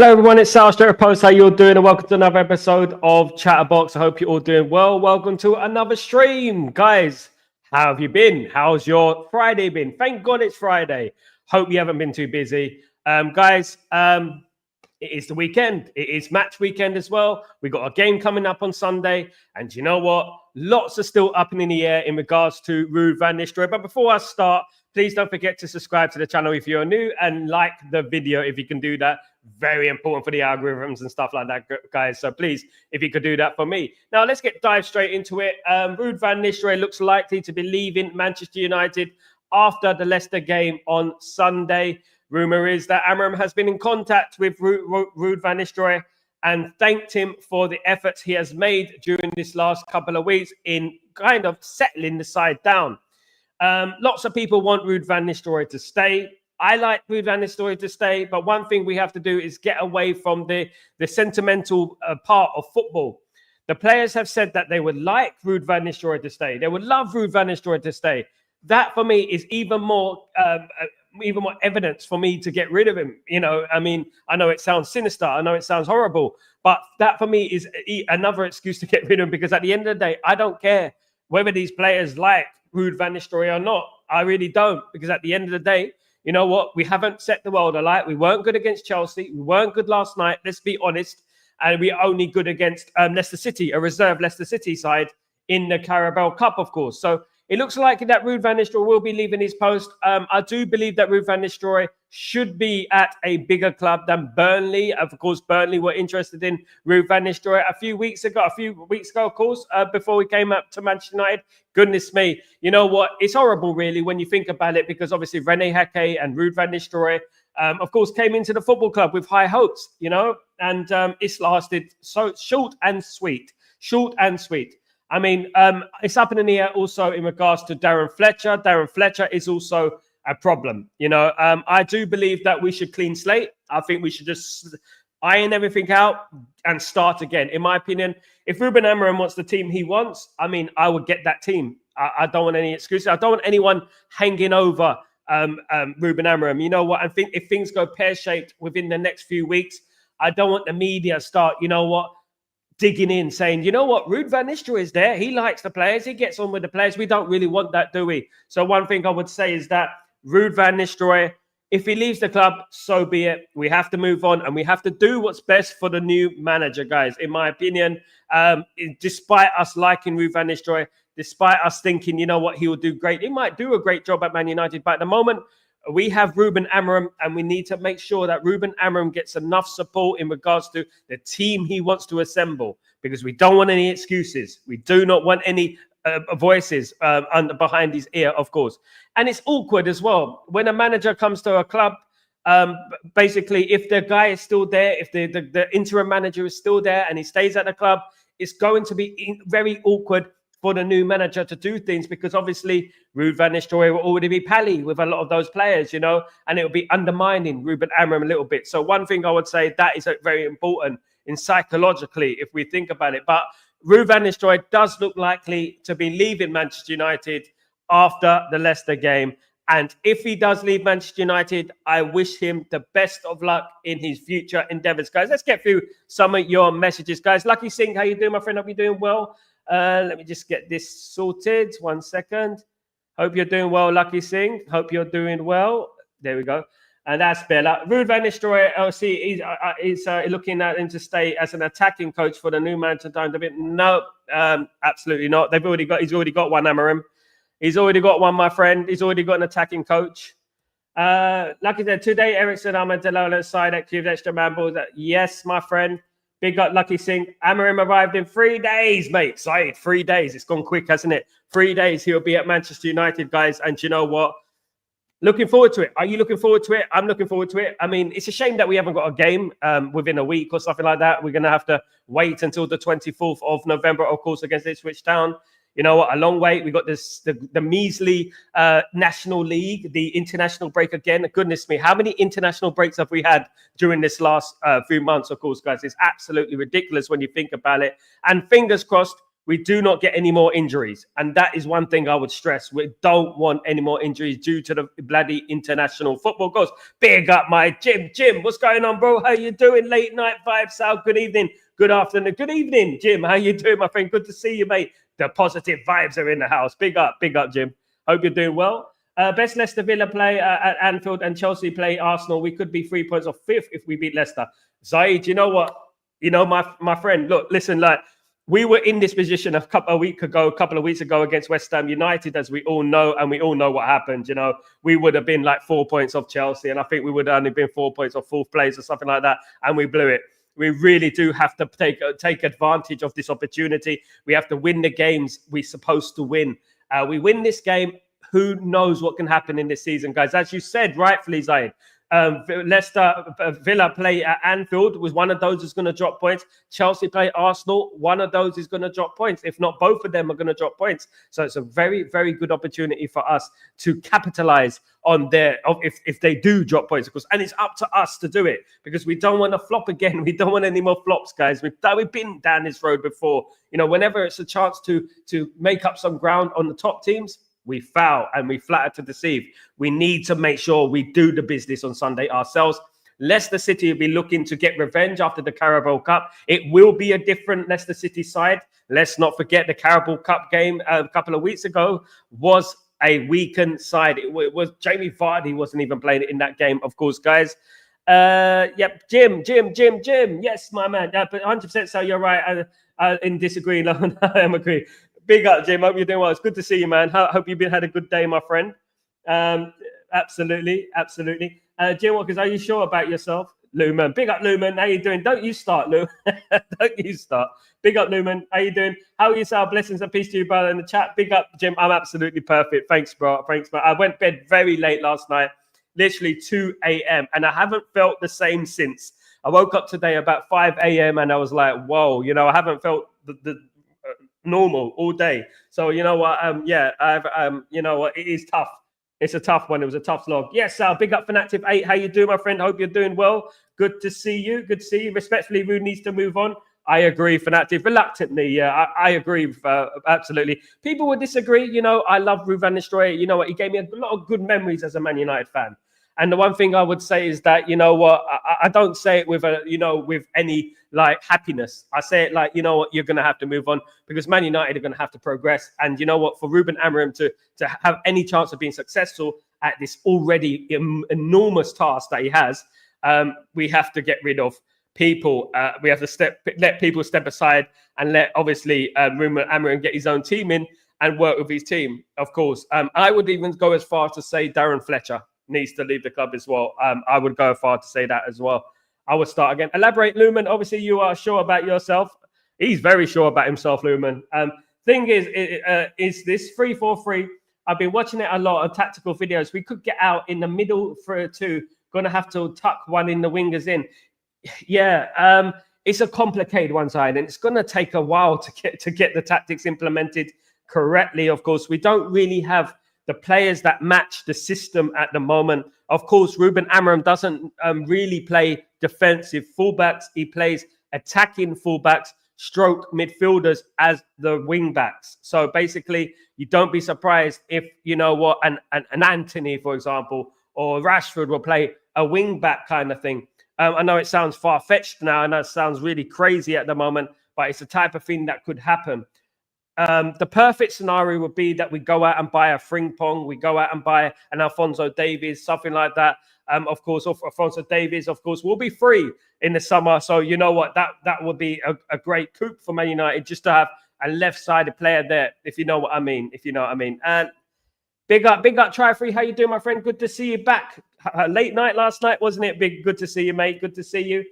Hello everyone, it's Sal Post. How you all doing? And welcome to another episode of Chatterbox. I hope you're all doing well. Welcome to another stream. Guys, how have you been? How's your Friday been? Thank God it's Friday. Hope you haven't been too busy. Guys, it is the weekend. It is match weekend as well. We got a game coming up on Sunday. And you know what? Lots are still up in the air in regards to Ruud van Nistelrooy. But before I start, please don't forget to subscribe to the channel if you're new and like the video if you can do that. Very important for the algorithms and stuff like that, guys. So please, if you could do that for me. Now, let's dive straight into it. Ruud van Nistelrooy looks likely to be leaving Manchester United after the Leicester game on Sunday. Rumor is that Amorim has been in contact with Ruud van Nistelrooy and thanked him for the efforts he has made during this last couple of weeks in kind of settling the side down. Lots of people want Ruud van Nistelrooy to stay. I like Ruud van Nistelrooy to stay, but one thing we have to do is get away from the sentimental part of football. The players have said that they would like Ruud van Nistelrooy to stay. They would love Ruud van Nistelrooy to stay. That for me is even more evidence for me to get rid of him. You know, I mean, I know it sounds sinister. I know it sounds horrible, but that for me is another excuse to get rid of him, because at the end of the day, I don't care whether these players like Ruud van Nistelrooy or not. I really don't, because at the end of the day, you know what? We haven't set the world alight. We weren't good against Chelsea. We weren't good last night. Let's be honest. And we're only good against Leicester City, a reserve Leicester City side in the Carabao Cup, of course. So it looks likely that Ruud van Nistelrooy will be leaving his post. I do believe that Ruud van Nistelrooy should be at a bigger club than Burnley. Of course, Burnley were interested in Ruud van Nistelrooy a few weeks ago, of course, before we came up to Manchester United. Goodness me. You know what? It's horrible, really, when you think about it, because obviously Rene Hake and Ruud van Nistelrooy, of course, came into the football club with high hopes, you know, and it's lasted so short and sweet. I mean, it's up in the air also in regards to Darren Fletcher. Darren Fletcher is also a problem. You know, I do believe that we should clean slate. I think we should just iron everything out and start again. In my opinion, if Ruben Amorim wants the team he wants, I mean, I would get that team. I don't want any excuses. I don't want anyone hanging over Ruben Amorim. You know what? I think if things go pear-shaped within the next few weeks, I don't want the media start, you know what, digging in, saying, you know what, Ruud van Nistelrooy is there. He likes the players. He gets on with the players. We don't really want that, do we? So one thing I would say is that Ruud van Nistelrooy, if he leaves the club, so be it. We have to move on, and we have to do what's best for the new manager, guys. In my opinion, despite us liking Ruud van Nistelrooy, despite us thinking, you know what, he will do great. He might do a great job at Man United, but at the moment, we have Ruben Amorim, and we need to make sure that Ruben Amorim gets enough support in regards to the team he wants to assemble, because we don't want any excuses. We do not want any voices behind his ear, of course. And it's awkward as well when a manager comes to a club. Basically, if the guy is still there, if the interim manager is still there and he stays at the club, it's going to be very awkward for the new manager to do things, because obviously Ruud van Nistelrooy will already be pally with a lot of those players, you know, and it will be undermining Ruben Amorim a little bit. So one thing I would say, that is very important in psychologically, if we think about it. But Ruud van Nistelrooy does look likely to be leaving Manchester United after the Leicester game. And if he does leave Manchester United, I wish him the best of luck in his future endeavours, guys. Let's get through some of your messages, guys. Lucky Singh, how you doing, my friend? Hope you're doing well. Let me just get this sorted. 1 second. Hope you're doing well, Lucky Singh. Hope you're doing well. There we go. And that's Bella. Ruud van Nistelrooy, LC, is looking at him to stay as an attacking coach for the new manager. No, absolutely not. He's already got one, Amorim. He's already got one, my friend. He's already got an attacking coach. Lucky said, today, Eric said, I'm at Delola's side at Cube Extra Man Balls. Yes, my friend. Big up, Lucky Singh. Amorim arrived in 3 days, mate. Sorry, 3 days. It's gone quick, hasn't it? 3 days, he'll be at Manchester United, guys. And you know what? Looking forward to it. Are you looking forward to it? I'm looking forward to it. I mean, it's a shame that we haven't got a game within a week or something like that. We're going to have to wait until the 24th of November, of course, against Ipswich Town. You know what? A long wait. We got the measly National League, the international break again. Goodness me, how many international breaks have we had during this last few months? Of course, guys, it's absolutely ridiculous when you think about it. And fingers crossed, we do not get any more injuries. And that is one thing I would stress. We don't want any more injuries due to the bloody international football goals. Big up my Jim. Jim, what's going on, bro? How you doing? Late night vibes, Sal. Good evening. Good afternoon. Good evening, Jim. How you doing, my friend? Good to see you, mate. The positive vibes are in the house. Big up, Jim. Hope you're doing well. Best Leicester Villa play at Anfield and Chelsea play Arsenal. We could be 3 points off fifth if we beat Leicester. Zaid, you know what? You know, my friend, look, listen, like, we were in this position a couple of weeks ago against West Ham United, as we all know, and we all know what happened. You know, we would have been like 4 points off Chelsea, and I think we would have only been 4 points off fourth place or something like that, and we blew it. We really do have to take advantage of this opportunity. We have to win the games we're supposed to win. We win this game, who knows what can happen in this season, guys? As you said, rightfully, Zaid. Leicester Villa play at Anfield, was one of those is going to drop points. Chelsea play Arsenal, one of those is going to drop points. If not, both of them are going to drop points. So it's a very, very good opportunity for us to capitalize on if they do drop points, of course. And it's up to us to do it, because we don't want to flop again. We don't want any more flops, guys. We've been down this road before. You know, whenever it's a chance to make up some ground on the top teams, we foul and we flatter to deceive. We need to make sure we do the business on Sunday ourselves. Leicester City will be looking to get revenge after the Carabao Cup. It will be a different Leicester City side. Let's not forget the Carabao Cup game a couple of weeks ago was a weakened side. It was Jamie Vardy wasn't even playing in that game, of course, guys. Yep, Jim. Yes, my man. But 100%. So you're right. In disagreeing, I am agree. Big up, Jim. Hope you're doing well. It's good to see you, man. Hope you've had a good day, my friend. Absolutely. Jim Walkers, are you sure about yourself? Lumen. Big up, Lumen. How you doing? Don't you start, Lou. Don't you start. Big up, Lumen. How you doing? How are you, Sal? Blessings and peace to you, brother, in the chat. Big up, Jim. I'm absolutely perfect. Thanks, bro. I went to bed very late last night, literally 2 a.m., and I haven't felt the same since. I woke up today about 5 a.m., and I was like, whoa, you know, I haven't felt the normal all day. So you know what, you know what, it is tough. It's a tough one. It was a tough slog. Yes, Sal, big up Fanatic 8. How you doing, my friend? Hope you're doing well. Good to see you. Respectfully, Ruud needs to move on. I agree, Fanatic. Reluctantly, yeah, I agree, absolutely. People would disagree. You know, I love Ruud van Nistelrooy. You know what, he gave me a lot of good memories as a Man United fan. And the one thing I would say is that, you know what, I don't say it with with any like happiness. I say it like, you know what, you're going to have to move on, because Man United are going to have to progress. And you know what, for Ruben Amorim to have any chance of being successful at this already enormous task that he has, we have to get rid of people. We have to let people step aside and let obviously Ruben Amorim get his own team in and work with his team, of course. I would even go as far to say Darren Fletcher needs to leave the club as well. I would go far to say that as well. I would start again. Elaborate, Lumen. Obviously, you are sure about yourself. He's very sure about himself, Lumen. Thing is this 3-4-3. I've been watching it a lot of tactical videos. We could get out in the middle for a two. Going to have to tuck one in the wingers in. Yeah, it's a complicated one, side, and it's going to take a while to get the tactics implemented correctly. Of course, we don't really have the players that match the system at the moment. Of course, Ruben Amorim doesn't really play defensive fullbacks. He plays attacking fullbacks, stroke midfielders as the wing backs. So basically, you don't be surprised if, you know what, an Anthony, for example, or Rashford will play a wing back kind of thing. I know it sounds far-fetched now, and that sounds really crazy at the moment, but it's the type of thing that could happen. The perfect scenario would be that we go out and buy a Frimpong, we go out and buy an Alphonso Davies, something like that. Of course, Alphonso Davies, of course, will be free in the summer. So you know what, that would be a great coup for Man United, just to have a left-sided player there, if you know what I mean. And big up, Try Free. How you doing, my friend? Good to see you back. Late night last night, wasn't it? Big, good to see you, mate. Good to see you.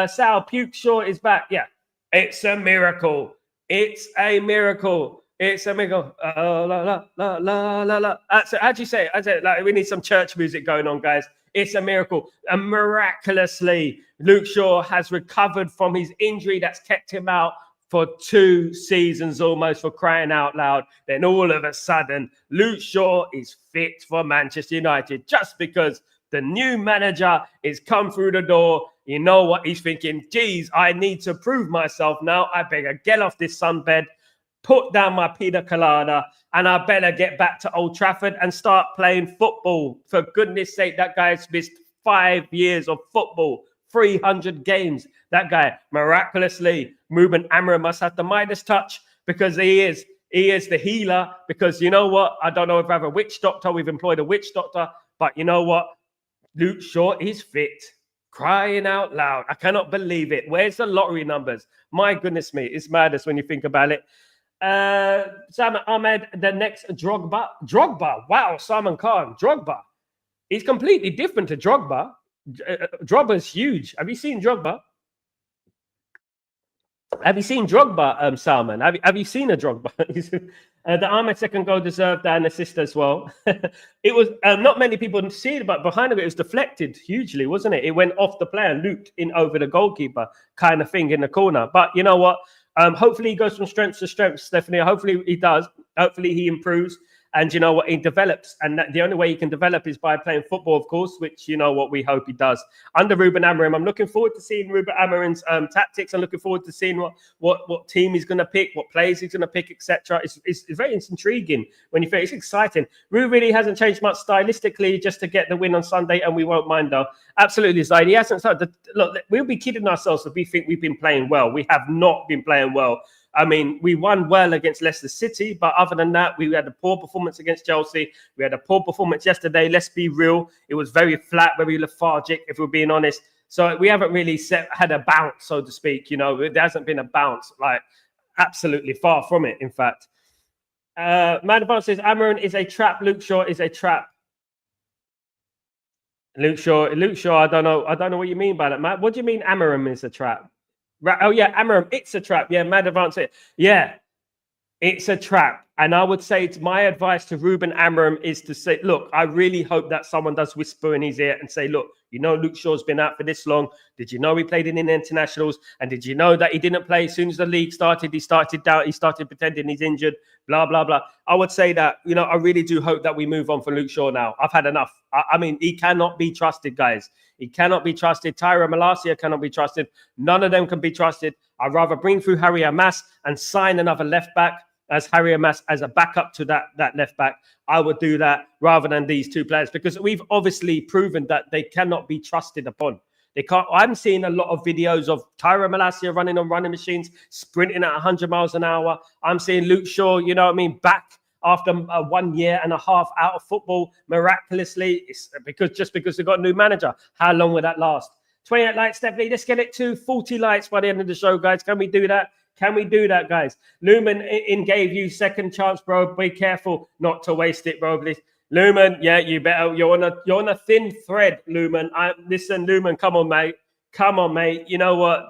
Sal, Puke Shaw is back. Yeah, it's a miracle. It's a miracle. It's a miracle. La la la la la la. So how'd you say it? I said, like, we need some church music going on, guys. It's a miracle. And miraculously, Luke Shaw has recovered from his injury that's kept him out for 2 seasons almost, for crying out loud. Then all of a sudden, Luke Shaw is fit for Manchester United just because the new manager is come through the door. You know what? He's thinking, geez, I need to prove myself now. I better get off this sunbed put down my pina colada, and I better get back to Old Trafford and start playing football. For goodness sake, that guy's missed 5 years of football, 300 games. That guy, miraculously, Ruben Amorim must have the Midas touch, because he is the healer. Because you know what? I don't know if I have a witch doctor. We've employed a witch doctor. But you know what? Luke Shaw is fit. Crying out loud. I cannot believe it. Where's the lottery numbers? My goodness me. It's madness when you think about it. Sam Ahmed, the next Drogba. Drogba. Wow, Salman Khan. Drogba. He's completely different to Drogba. Drogba's huge. Have you seen Drogba? Have you seen Drogba, Salman? Have you seen a Drogba? The Ahmed second goal deserved an assist as well. It was not many people see it, but behind it was deflected hugely, wasn't it? It went off the player and looped in over the goalkeeper, kind of thing in the corner. But you know what? Hopefully he goes from strength to strength, Stephanie. Hopefully he does. Hopefully he improves. And you know what? He develops. And the only way he can develop is by playing football, of course, which you know what we hope he does. Under Ruben Amorim, I'm looking forward to seeing Ruben Amorim's tactics. I'm looking forward to seeing what team he's going to pick, what players he's going to pick, etc. It's very intriguing when you feel it's exciting. Ruud really hasn't changed much stylistically, just to get the win on Sunday, and we won't mind though. Absolutely, Zaid. He hasn't started. Look, we'll be kidding ourselves if we think we've been playing well. We have not been playing well. I mean, we won well against Leicester City, but other than that, we had a poor performance against Chelsea. We had a poor performance yesterday. Let's be real. It was very flat, very lethargic, if we're being honest. So we haven't really had a bounce, so to speak. You know, there hasn't been a bounce, like absolutely far from it, in fact. Man Advance says, Amorim is a trap. Luke Shaw is a trap. Luke Shaw, I don't know what you mean by that, Matt. What do you mean Amorim is a trap? Right. Oh, yeah, Amorim, it's a trap. Yeah, Mad Advance. Yeah, it's a trap. And I would say my advice to Ruben Amorim is to say, look, I really hope that someone does whisper in his ear and say, look, you know, Luke Shaw's been out for this long. Did you know he played in the internationals? And did you know that he didn't play as soon as the league started? He started pretending he's injured, blah, blah, blah. I would say that, you know, I really do hope that we move on from Luke Shaw now. I've had enough. I mean, he cannot be trusted, guys. He cannot be trusted. Tyra Malacia cannot be trusted. None of them can be trusted. I'd rather bring through Harry Amas and sign another left back as Harry Amas as a backup to that left back. I would do that rather than these two players, because we've obviously proven that they cannot be trusted upon. They can't. I'm seeing a lot of videos of Tyra Malacia running on running machines, sprinting at 100 miles an hour. I'm seeing Luke Shaw, you know what I mean, back after 1 year and a half out of football miraculously. It's because they've got a new manager. How long will that last? 28 likes, Stephanie. Let's get it to 40 likes by the end of the show, guys. Can we do that? Can we do that, guys? Lumen gave you second chance, bro. Be careful not to waste it, bro. Please. Lumen, yeah, you better. You're on a thin thread, Lumen. Listen, Lumen, come on, mate. Come on, mate. You know what?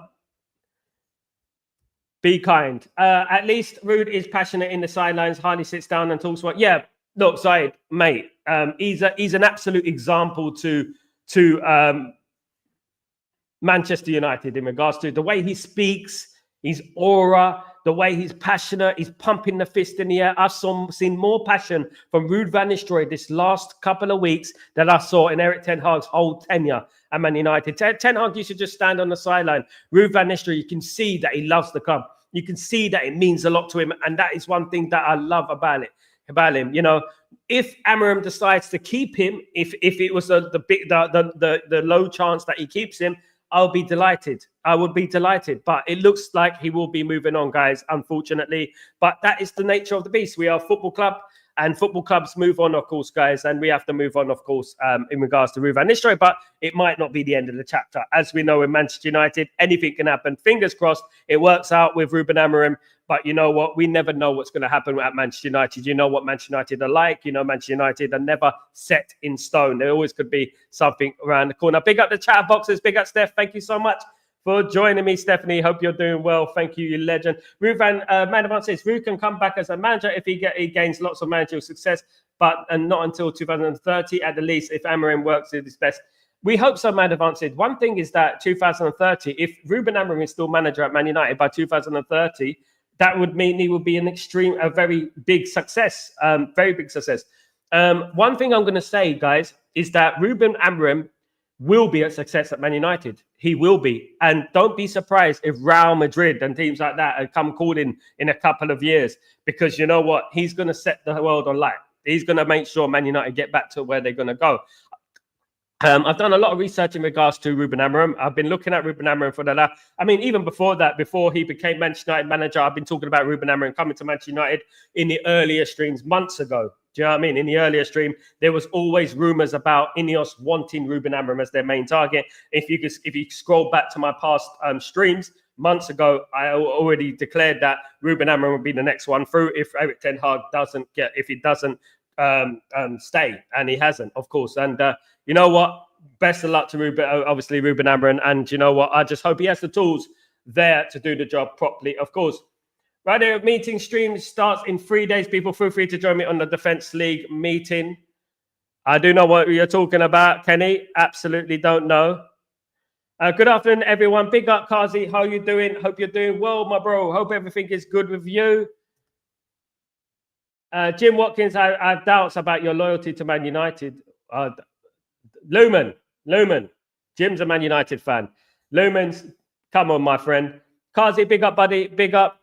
Be kind. At least Ruud is passionate in the sidelines. Hardly sits down and talks about. Yeah, look, Zaid, mate. He's an absolute example to Manchester United in regards to the way he speaks, his aura, the way he's passionate, he's pumping the fist in the air. I've seen more passion from Ruud van Nistelrooy this last couple of weeks than I saw in Erik ten Hag's whole tenure at Man United. Ten Hag used to just stand on the sideline. Ruud van Nistelrooy, you can see that he loves the club. You can see that it means a lot to him, and that is one thing that I love about him. You know, if Amorim decides to keep him, if it was the low chance that he keeps him, I'll be delighted. I would be delighted. But it looks like he will be moving on, guys, unfortunately. But that is the nature of the beast. We are a football club, and football clubs move on, of course, guys. And we have to move on, of course, in regards to Ruud van Nistelrooy. But it might not be the end of the chapter. As we know in Manchester United, anything can happen. Fingers crossed it works out with Ruben Amorim. But you know what? We never know what's going to happen at Manchester United. You know what Manchester United are like. You know, Manchester United are never set in stone. There always could be something around the corner. Big up the chat boxes. Big up, Steph. Thank you so much for joining me, Stephanie. Hope you're doing well. Thank you, you legend. Ruud Man Advance says, Ruud can come back as a manager if he gains lots of managerial success, and not until 2030 at the least, if Amorim works at his best. We hope so, Man Advance said. One thing is that 2030, if Ruben Amorim is still manager at Man United by 2030, that would mean he would be a very big success, very big success. One thing I'm going to say, guys, is that Ruben Amorim will be a success at Man United. He will be. And don't be surprised if Real Madrid and teams like that come calling in a couple of years, because you know what? He's going to set the world on light. He's going to make sure Man United get back to where they're going to go. I've done a lot of research in regards to Ruben Amorim. I've been looking at Ruben Amorim for the last, I mean, even before that, before he became Manchester United manager, I've been talking about Ruben Amorim coming to Manchester United in the earlier streams months ago. Do you know what I mean? In the earlier stream, there was always rumors about Ineos wanting Ruben Amorim as their main target. If you scroll back to my past streams months ago, I already declared that Ruben Amorim would be the next one through if Erik ten Hag doesn't stay, and he hasn't, of course. And you know what? Best of luck to Ruben Amorim. And you know what? I just hope he has the tools there to do the job properly, of course. Right there, meeting stream starts in 3 days. People, feel free to join me on the Defence League meeting. I do know what you're talking about, Kenny. Absolutely don't know. Good afternoon, everyone. Big up, Kazi. How you doing? Hope you're doing well, my bro. Hope everything is good with you. Jim Watkins, I have doubts about your loyalty to Man United. Lumen. Jim's a Man United fan. Lumen's, come on, my friend. Kazi, big up, buddy. Big up.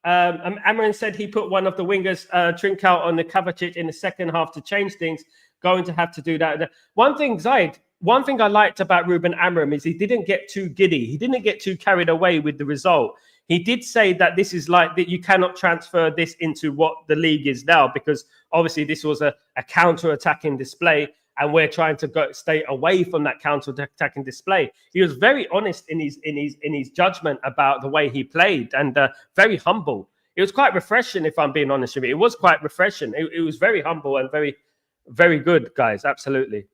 Amorim said he put one of the wingers, Trincao, on the Kovacic in the second half to change things. Going to have to do that. One thing I liked about Ruben Amorim is he didn't get too giddy. He didn't get too carried away with the result. He did say that this is like that you cannot transfer this into what the league is now, because obviously this was a counter-attacking display, and we're trying to stay away from that counter-attacking display. He was very honest in his judgment about the way he played, and very humble. It was quite refreshing, if I'm being honest with you. It was quite refreshing. It was very humble and very, very good, guys. Absolutely.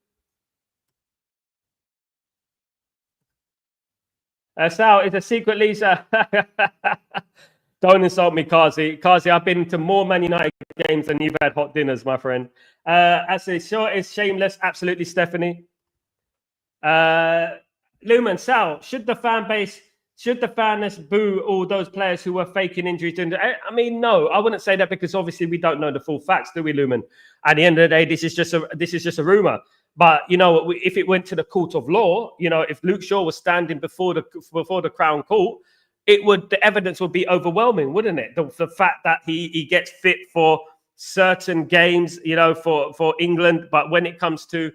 Sal is a secret Lisa. Don't insult me, Kazi. Kazi, I've been to more Man United games than you've had hot dinners, my friend. Actually, sure, it's shameless. Absolutely, Stephanie. Lumen, Sal, should the fanness boo all those players who were faking injuries? I mean, no, I wouldn't say that, because obviously we don't know the full facts, do we, Lumen? At the end of the day, this is just a rumor. But you know, if it went to the court of law, you know, if Luke Shaw was standing before the Crown Court, the evidence would be overwhelming, wouldn't it? The fact that he gets fit for certain games, you know, for England, but when it comes to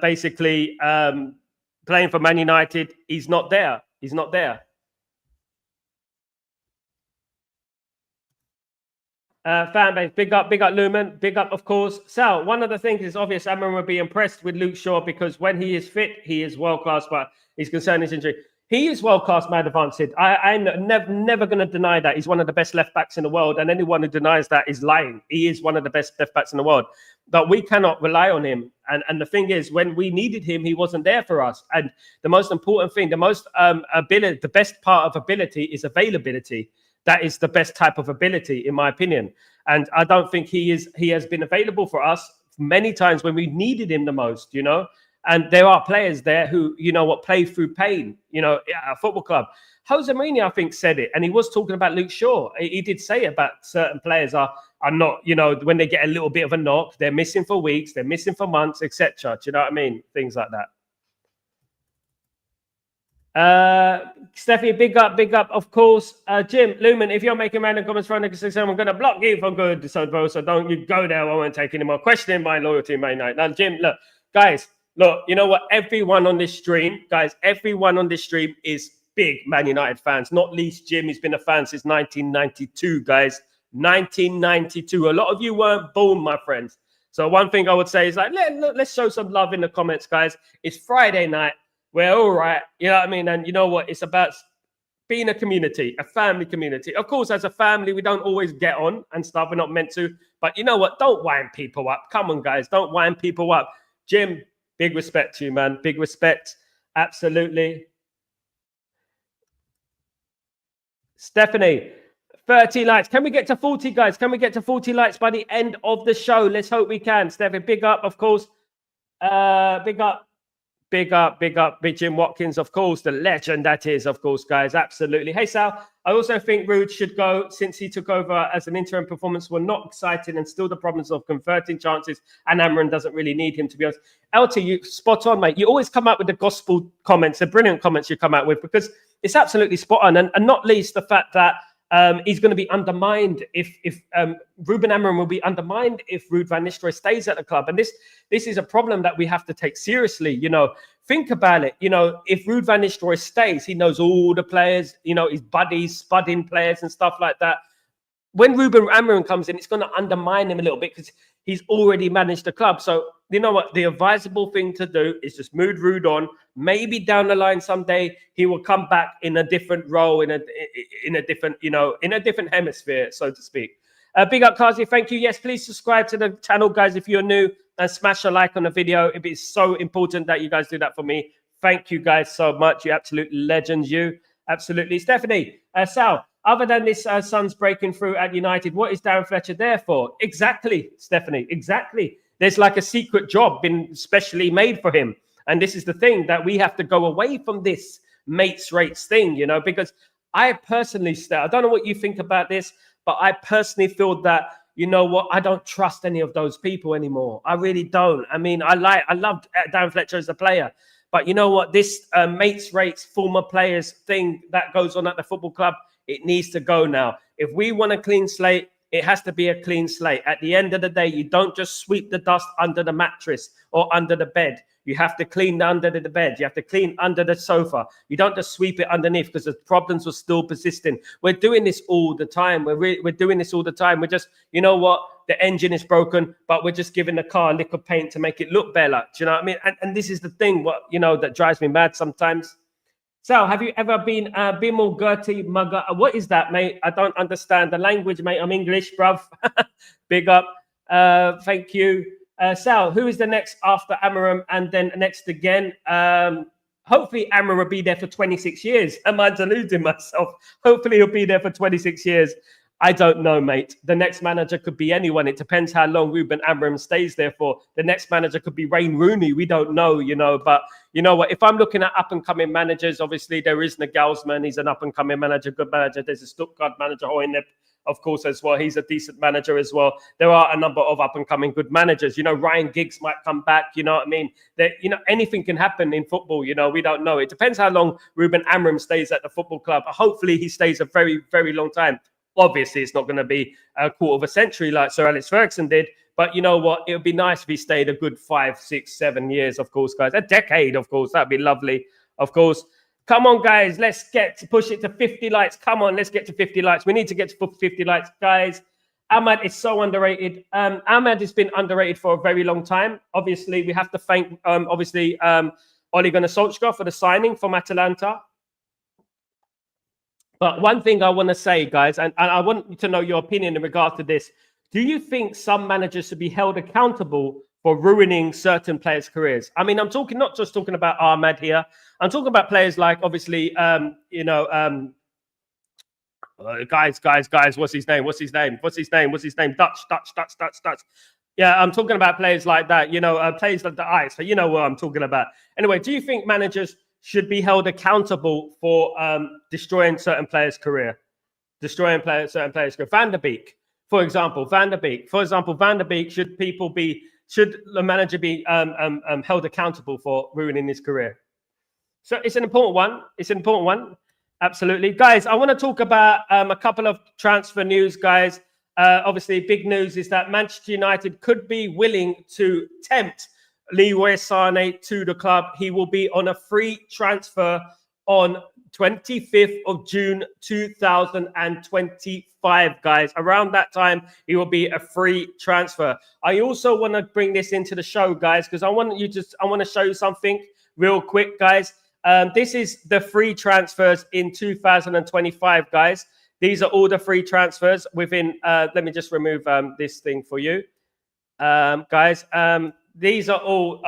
basically playing for Man United, he's not there. He's not there. Fan base, big up Lumen, big up, of course. Sal, one of the things is obvious. Amorim will be impressed with Luke Shaw, because when he is fit, he is world class. But he's concerned his injury. He is world class, Mad Advance said. I'm never going to deny that. He's one of the best left backs in the world, and anyone who denies that is lying. He is one of the best left backs in the world, but we cannot rely on him. And the thing is, when we needed him, he wasn't there for us. And the most important thing, the best part of ability is availability. That is the best type of ability, in my opinion. And I don't think he has been available for us many times when we needed him the most, you know. And there are players there who, you know what, play through pain, you know, at a football club. Jose Mourinho, I think, said it, and he was talking about Luke Shaw. He did say about certain players are not, you know, when they get a little bit of a knock, they're missing for weeks, they're missing for months, etc. Do you know what I mean? Things like that. Steffi, big up, of course. Jim, Lumen, if you're making random comments for I'm going to block you for good. So don't you go there. I won't take any more questioning my loyalty, mate. Now, Jim, look, guys, look, you know what? Everyone on this stream is big Man United fans, not least Jim. He's been a fan since 1992, guys. 1992. A lot of you weren't born, my friends. So one thing I would say is, like, let's show some love in the comments, guys. It's Friday night. We're all right. You know what I mean? And you know what? It's about being a community, a family community. Of course, as a family, we don't always get on and stuff. We're not meant to. But you know what? Don't wind people up. Come on, guys. Don't wind people up. Jim, big respect to you, man. Big respect. Absolutely. Stephanie, 30 likes. Can we get to 40, guys? Can we get to 40 likes by the end of the show? Let's hope we can. Stephanie, big up, of course. Big up. Big up, Big Jim Watkins, of course, the legend that is, of course, guys. Absolutely. Hey, Sal, I also think Ruud should go since he took over as an interim. Performance were not exciting and still the problems of converting chances. And Amorim doesn't really need him, to be honest. LT, you spot on, mate. You always come out with the gospel comments, the brilliant comments you come out with, because it's absolutely spot on. And not least the fact that he's going to be undermined if Ruben Amorim will be undermined if Ruud van Nistelrooy stays at the club. And this is a problem that we have to take seriously. You know, think about it. You know, if Ruud van Nistelrooy stays, he knows all the players, you know, his buddies, spudding players and stuff like that. When Ruben Amorim comes in, it's going to undermine him a little bit because he's already managed the club. So, you know what? The advisable thing to do is just move Ruud on. Maybe down the line someday he will come back in a different role, in a different, you know, in a different hemisphere, so to speak. Big up, Kazi. Thank you. Yes, please subscribe to the channel, guys, if you're new, and smash a like on the video. It'd be so important that you guys do that for me. Thank you guys so much. You absolute legends, you. Absolutely. Stephanie, Sal, other than this son's breaking through at United, what is Darren Fletcher there for? Exactly, Stephanie, exactly. There's like a secret job been specially made for him. And this is the thing that we have to go away from this mates rates thing, you know, because I personally, I don't know what you think about this, but I personally feel that, you know what, I don't trust any of those people anymore. I really don't. I mean, I loved Darren Fletcher as a player. But you know what? This mates rates, former players thing that goes on at the football club, it needs to go now. If we want a clean slate, it has to be a clean slate. At the end of the day, you don't just sweep the dust under the mattress or under the bed. You have to clean under the bed. You have to clean under the sofa. You don't just sweep it underneath because the problems are still persisting. We're doing this all the time. We're doing this all the time. We're just, you know what? The engine is broken, but we're just giving the car a lick of paint to make it look better. Do you know what I mean? And this is the thing, what, you know, that drives me mad sometimes. So, have you ever been Bimal Gertie Mugger? What is that, mate? I don't understand the language, mate. I'm English, bruv. Big up. Thank you. Sal, who is the next after Amorim and then next again? Hopefully Amorim will be there for 26 years. Am I deluding myself? Hopefully he'll be there for 26 years. I don't know, mate. The next manager could be anyone. It depends how long Ruben Amorim stays there for. The next manager could be Wayne Rooney. We don't know, you know. But you know what? If I'm looking at up-and-coming managers, obviously there is Nagelsmann. He's an up-and-coming manager, good manager. There's a Stuttgart manager, Hoynep, of course, as well. He's a decent manager as well. There are a number of up-and-coming good managers. You know, Ryan Giggs might come back. You know what I mean? That, you know, anything can happen in football. You know, we don't know. It depends how long Ruben Amorim stays at the football club. Hopefully he stays a very, very long time. Obviously, it's not going to be a quarter of a century like Sir Alex Ferguson did. But you know what? It would be nice if he stayed a good 5, 6, 7 years, of course, guys. A decade, of course. That'd be lovely, of course. Come on, guys. Let's push it to 50 likes. Come on, let's get to 50 likes. We need to get to 50 likes, guys. Ahmad is so underrated. Ahmad has been underrated for a very long time. Obviously, we have to thank, Ole Gunnar Solskjaer for the signing from Atalanta. But one thing I want to say, guys, and I want you to know your opinion in regard to this. Do you think some managers should be held accountable for ruining certain players' careers? I mean, I'm talking not just talking about Ahmad here. I'm talking about players like, obviously, guys. What's his name? Dutch. Yeah, I'm talking about players like that. You know, players like the Ice. You know what I'm talking about. Anyway, do you think managers should be held accountable for destroying certain players' career? Certain players' career. Van der Beek, for example. Van der Beek, should the manager be held accountable for ruining his career? So it's an important one. Absolutely. Guys, I want to talk about a couple of transfer news, guys. Obviously, big news is that Manchester United could be willing to tempt Leroy Sané to the club. He will be on a free transfer on 25th of June 2025, guys. Around that time, he will be a free transfer. I also want to bring this into the show, guys, because I want to show you something real quick, guys. This is the free transfers in 2025, guys. These are all the free transfers within. Let me just remove this thing for you, guys. These are all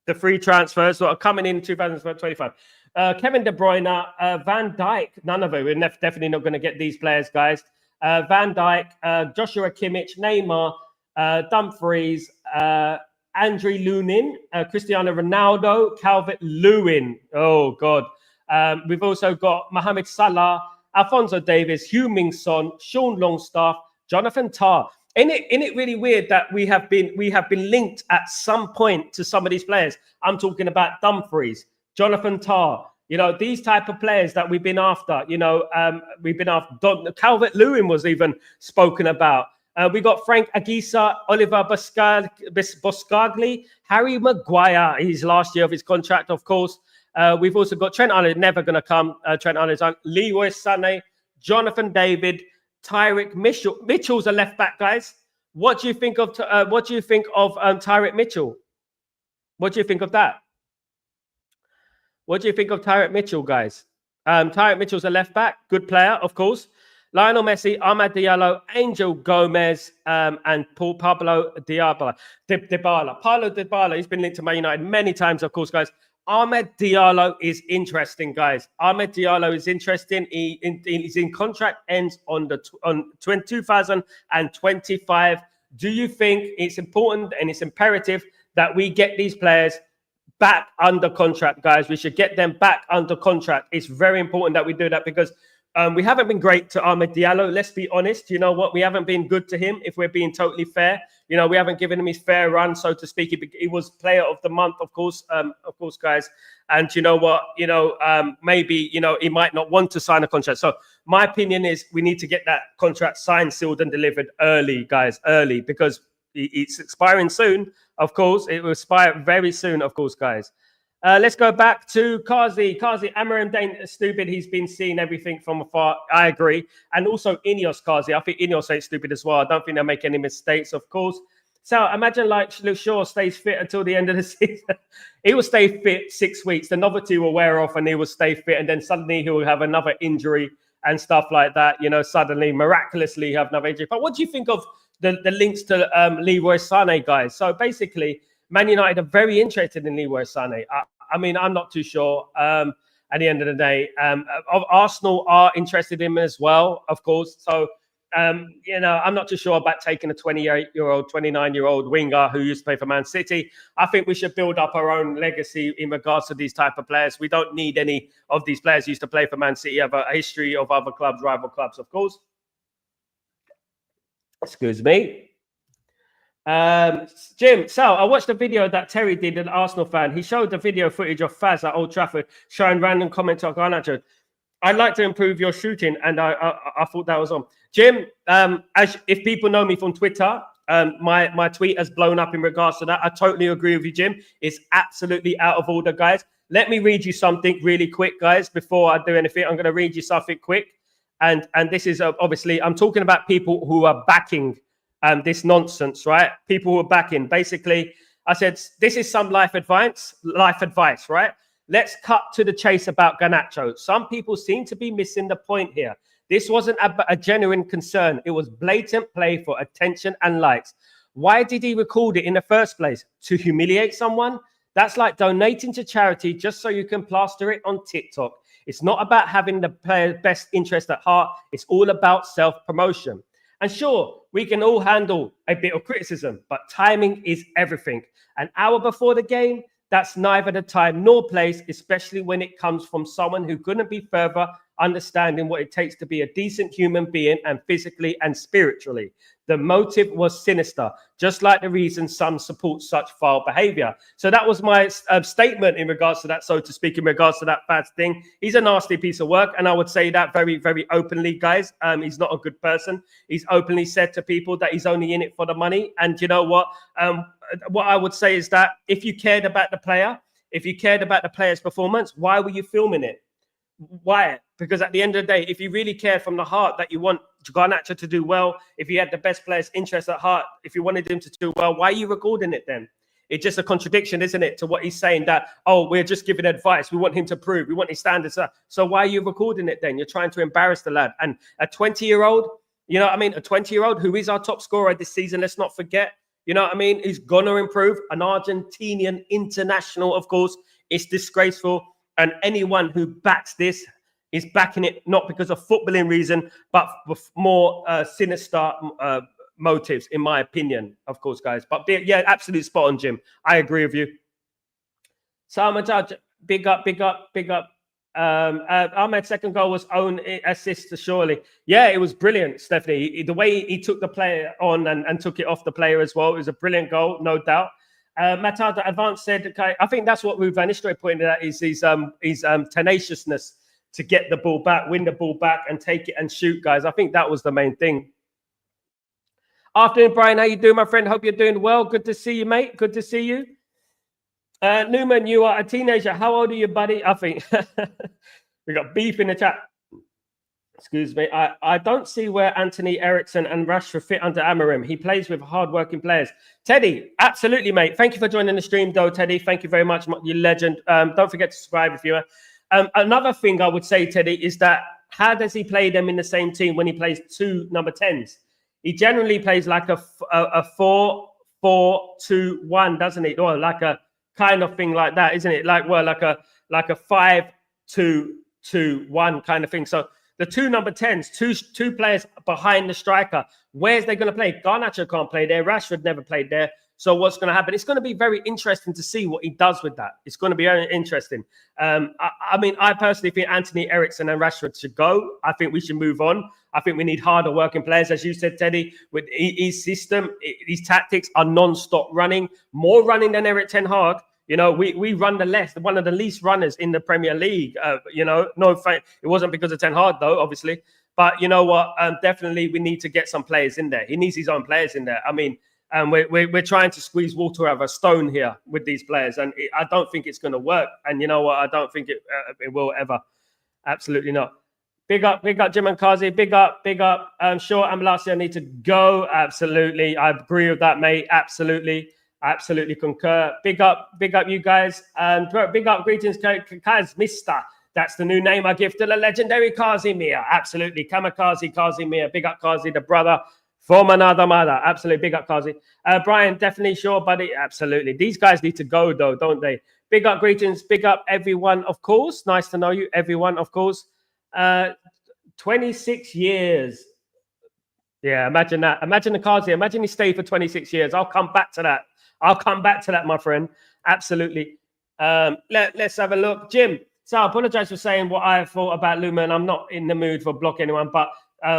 the free transfers that are coming in 2025. Kevin De Bruyne, Van Dijk, none of it. We're definitely not going to get these players, guys. Van Dijk, Joshua Kimmich, Neymar, Dumfries, Andre Lunin, Cristiano Ronaldo, Calvert-Lewin. Oh, God. We've also got Mohamed Salah, Alphonso Davies, Heung-min Son, Sean Longstaff, Jonathan Tah. Isn't it really weird that we have been linked at some point to some of these players? I'm talking about Dumfries, Jonathan Tah. You know, these type of players that we've been after. You know, we've been after. Calvert-Lewin was even spoken about. We got Frank Aguisa, Oliver Boscagli, Harry Maguire. His last year of his contract, of course. We've also got Trent Alexander, never going to come. Trent Alexander, Leroy Sané, Jonathan David, Tyrick Mitchell. Mitchell's a left back, guys. What do you think of Tyrick Mitchell? What do you think of that? What do you think of Tyrick Mitchell, guys? Tyrick Mitchell's a left back, good player, of course. Lionel Messi, Ahmad Diallo, Angel Gomez, and Pablo Dybala. Paulo Dybala, he's been linked to Man United many times, of course, guys. Ahmed Diallo is interesting, guys. Ahmed Diallo is interesting. He's in contract ends on 2025. Do you think it's important and it's imperative that we get these players back under contract, guys? We should get them back under contract. It's very important that we do that because we haven't been great to Ahmed Diallo. Let's be honest. You know what? We haven't been good to him, if we're being totally fair. You know, we haven't given him his fair run, so to speak. He was player of the month, of course, guys. And you know what? You know, maybe, you know, he might not want to sign a contract. So my opinion is we need to get that contract signed, sealed and delivered early, guys, early, because it's expiring soon, of course. It will expire very soon, of course, guys. Let's go back to Kazi. Amorim ain't stupid. He's been seeing everything from afar. I agree. And also Ineos, Kazi. I think Ineos ain't stupid as well. I don't think they'll make any mistakes, of course. So imagine like Luke Shaw stays fit until the end of the season. He will stay fit 6 weeks. The novelty will wear off and he will stay fit. And then suddenly he will have another injury and stuff like that. You know, suddenly, miraculously have another injury. But what do you think of the links to Leroy Sané, guys? So basically, Man United are very interested in Leroy Sané. I mean, I'm not too sure. At the end of the day, Arsenal are interested in him as well, of course. So, you know, I'm not too sure about taking a 28-year-old, 29-year-old winger who used to play for Man City. I think we should build up our own legacy in regards to these type of players. We don't need any of these players who used to play for Man City, have a history of other clubs, rival clubs, of course. Excuse me. Jim, Sal, I watched the video that Terry did, an Arsenal fan. He showed the video footage of Faz at Old Trafford showing random comments on Garnacho. I'd like to improve your shooting, and I thought that was on. Jim, as if people know me from Twitter, my tweet has blown up in regards to that. I totally agree with you, Jim. It's absolutely out of order, guys. Let me read you something really quick, guys, before I do anything. I'm going to read you something quick. And this is obviously, I'm talking about people who are backing this nonsense, right? People who are backing. Basically, I said, this is some life advice, right? Let's cut to the chase about Garnacho. Some people seem to be missing the point here. This wasn't a genuine concern. It was blatant play for attention and likes. Why did he record it in the first place? To humiliate someone? That's like donating to charity just so you can plaster it on TikTok. It's not about having the player's best interest at heart. It's all about self-promotion. And sure, we can all handle a bit of criticism, but timing is everything. An hour before the game, that's neither the time nor place, especially when it comes from someone who couldn't be further understanding what it takes to be a decent human being and physically and spiritually. The motive was sinister, just like the reason some support such foul behavior. So that was my statement in regards to that, so to speak, in regards to that bad thing. He's a nasty piece of work, and I would say that very, very openly, guys. He's not a good person. He's openly said to people that he's only in it for the money. And you know what? What I would say is that if you cared about the player, if you cared about the player's performance, why were you filming it? Why? Because at the end of the day, if you really care from the heart that you want Garnacho to do well, if you had the best player's interest at heart, if you wanted him to do well, why are you recording it then? It's just a contradiction, isn't it, to what he's saying that, oh, we're just giving advice. We want him to prove. We want his standards up. So why are you recording it then? You're trying to embarrass the lad. And a 20-year-old, you know what I mean? A 20-year-old who is our top scorer this season, let's not forget, you know what I mean? He's going to improve. An Argentinian international, of course. It's disgraceful. And anyone who backs this is backing it not because of footballing reason, but with more sinister motives, in my opinion, of course, guys. But yeah, absolutely spot on, Jim. I agree with you. Salma Judge, big up, big up, big up. Ahmed's second goal was own assist to Surely. Yeah, it was brilliant, Stephanie. The way he took the player on and took it off the player as well, it was a brilliant goal, no doubt. Matada Advance said, okay, I think that's what Ruud van Nistelrooy pointed out, is his tenaciousness to get the ball back, win the ball back, and take it and shoot, guys. I think that was the main thing. Afternoon, Brian. How you doing, my friend? Hope you're doing well. Good to see you, mate. Good to see you. Newman, you are a teenager. How old are you, buddy? I think we got beef in the chat. Excuse me. I don't see where Anthony Eriksson and Rashford fit under Amorim. He plays with hard-working players. Teddy, absolutely, mate. Thank you for joining the stream, though, Teddy. Thank you very much, you legend. Don't forget to subscribe if you are. Another thing I would say, Teddy, is that how does he play them in the same team when he plays two number 10s? He generally plays like a 4-4-2-1, doesn't he? Or like a kind of thing like that, isn't it? Like a 5-2-2-1 kind of thing. So the two number 10s, two players behind the striker, where's they going to play? Garnacho can't play there. Rashford never played there. So what's going to happen? It's going to be very interesting to see what he does with that. It's going to be very interesting. I mean, I personally think Anthony Eriksson and Rashford should go. I think we should move on. I think we need harder working players, as you said, Teddy. With his system, his tactics are non-stop running, more running than Erik ten Hag. You know, we run one of the least runners in the Premier League. You know, it wasn't because of Ten Hag, though, obviously. But you know what? Definitely, we need to get some players in there. He needs his own players in there. I mean, we're trying to squeeze water out of a stone here with these players, and I don't think it's going to work. And you know what? I don't think it will ever. Absolutely not. Big up, Jim and Kazi. Big up. Sure, Amalasia need to go. Absolutely, I agree with that, mate. Absolutely concur. Big up, you guys. Big up, greetings, Kaz, Mister. That's the new name I give to the legendary Kazimir. Absolutely, Kamikaze Kazimir. Big up, Kazi, the brother from another mother. Absolutely, big up, Kazi. Brian, definitely sure, buddy. Absolutely. These guys need to go, though, don't they? Big up, greetings. Big up, everyone, of course. Nice to know you, everyone, of course. 26 years. Yeah, imagine that. Imagine the Kazi. Imagine he stayed for 26 years. I'll come back to that. My friend. Absolutely. Let's have a look. Jim, so I apologize for saying what I thought about Lumen. I'm not in the mood for block anyone, but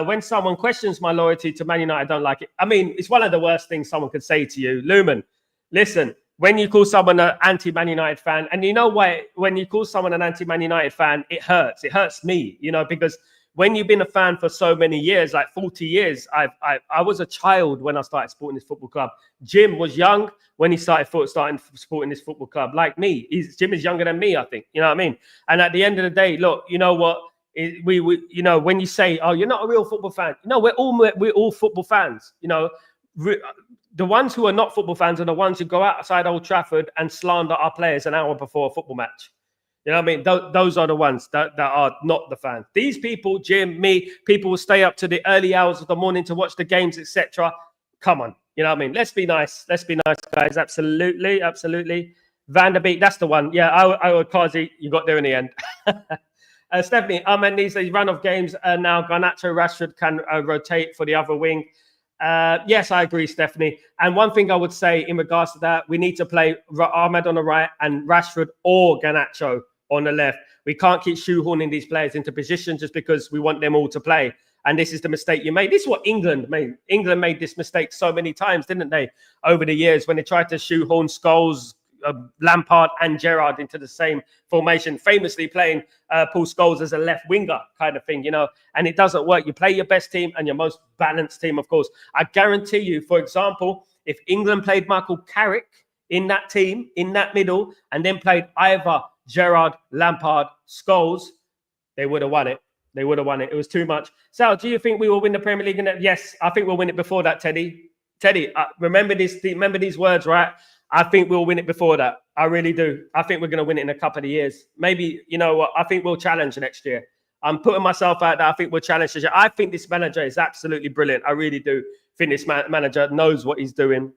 when someone questions my loyalty to Man United, I don't like it. I mean, it's one of the worst things someone could say to you. Lumen, listen, when you call someone an anti-Man United fan, and you know why, when you call someone an anti-Man United fan, it hurts. It hurts me, you know, because when you've been a fan for so many years, like 40 years, I was a child when I started supporting this football club. Jim was young when he started supporting this football club, like me. Jim is younger than me, I think. You know what I mean? And at the end of the day, look, you know what? We you know, when you say, oh, you're not a real football fan, you know, we're all football fans. You know, the ones who are not football fans are the ones who go outside Old Trafford and slander our players an hour before a football match. You know what I mean? Those are the ones that are not the fans. These people, Jim, me, people will stay up to the early hours of the morning to watch the games, etc. Come on. You know what I mean? Let's be nice. Let's be nice, guys. Absolutely. Van der Beek, that's the one. Yeah, I would, Kazi, you got there in the end. Stephanie, Ahmed needs a run of games. Now Garnacho Rashford can rotate for the other wing. Yes, I agree, Stephanie. And one thing I would say in regards to that, we need to play Ahmed on the right and Rashford or Garnacho on the left. We can't keep shoehorning these players into position just because we want them all to play. And this is the mistake you made. This is what England made. England made this mistake so many times, didn't they, over the years, when they tried to shoehorn Scholes, Lampard and Gerrard into the same formation, famously playing Paul Scholes as a left winger kind of thing, you know, and it doesn't work. You play your best team and your most balanced team, of course. I guarantee you, for example, if England played Michael Carrick in that team, in that middle, and then played either Gerrard, Lampard, Scholes, they would have won it. They would have won it. It was too much. Sal, do you think we will win the Premier League? Yes, I think we'll win it before that, Teddy. Remember these words, right? I think we'll win it before that. I really do. I think we're going to win it in a couple of years. Maybe, you know what? I think we'll challenge next year. I'm putting myself out there. I think we'll challenge this year. I think this manager is absolutely brilliant. I really do think this manager knows what he's doing.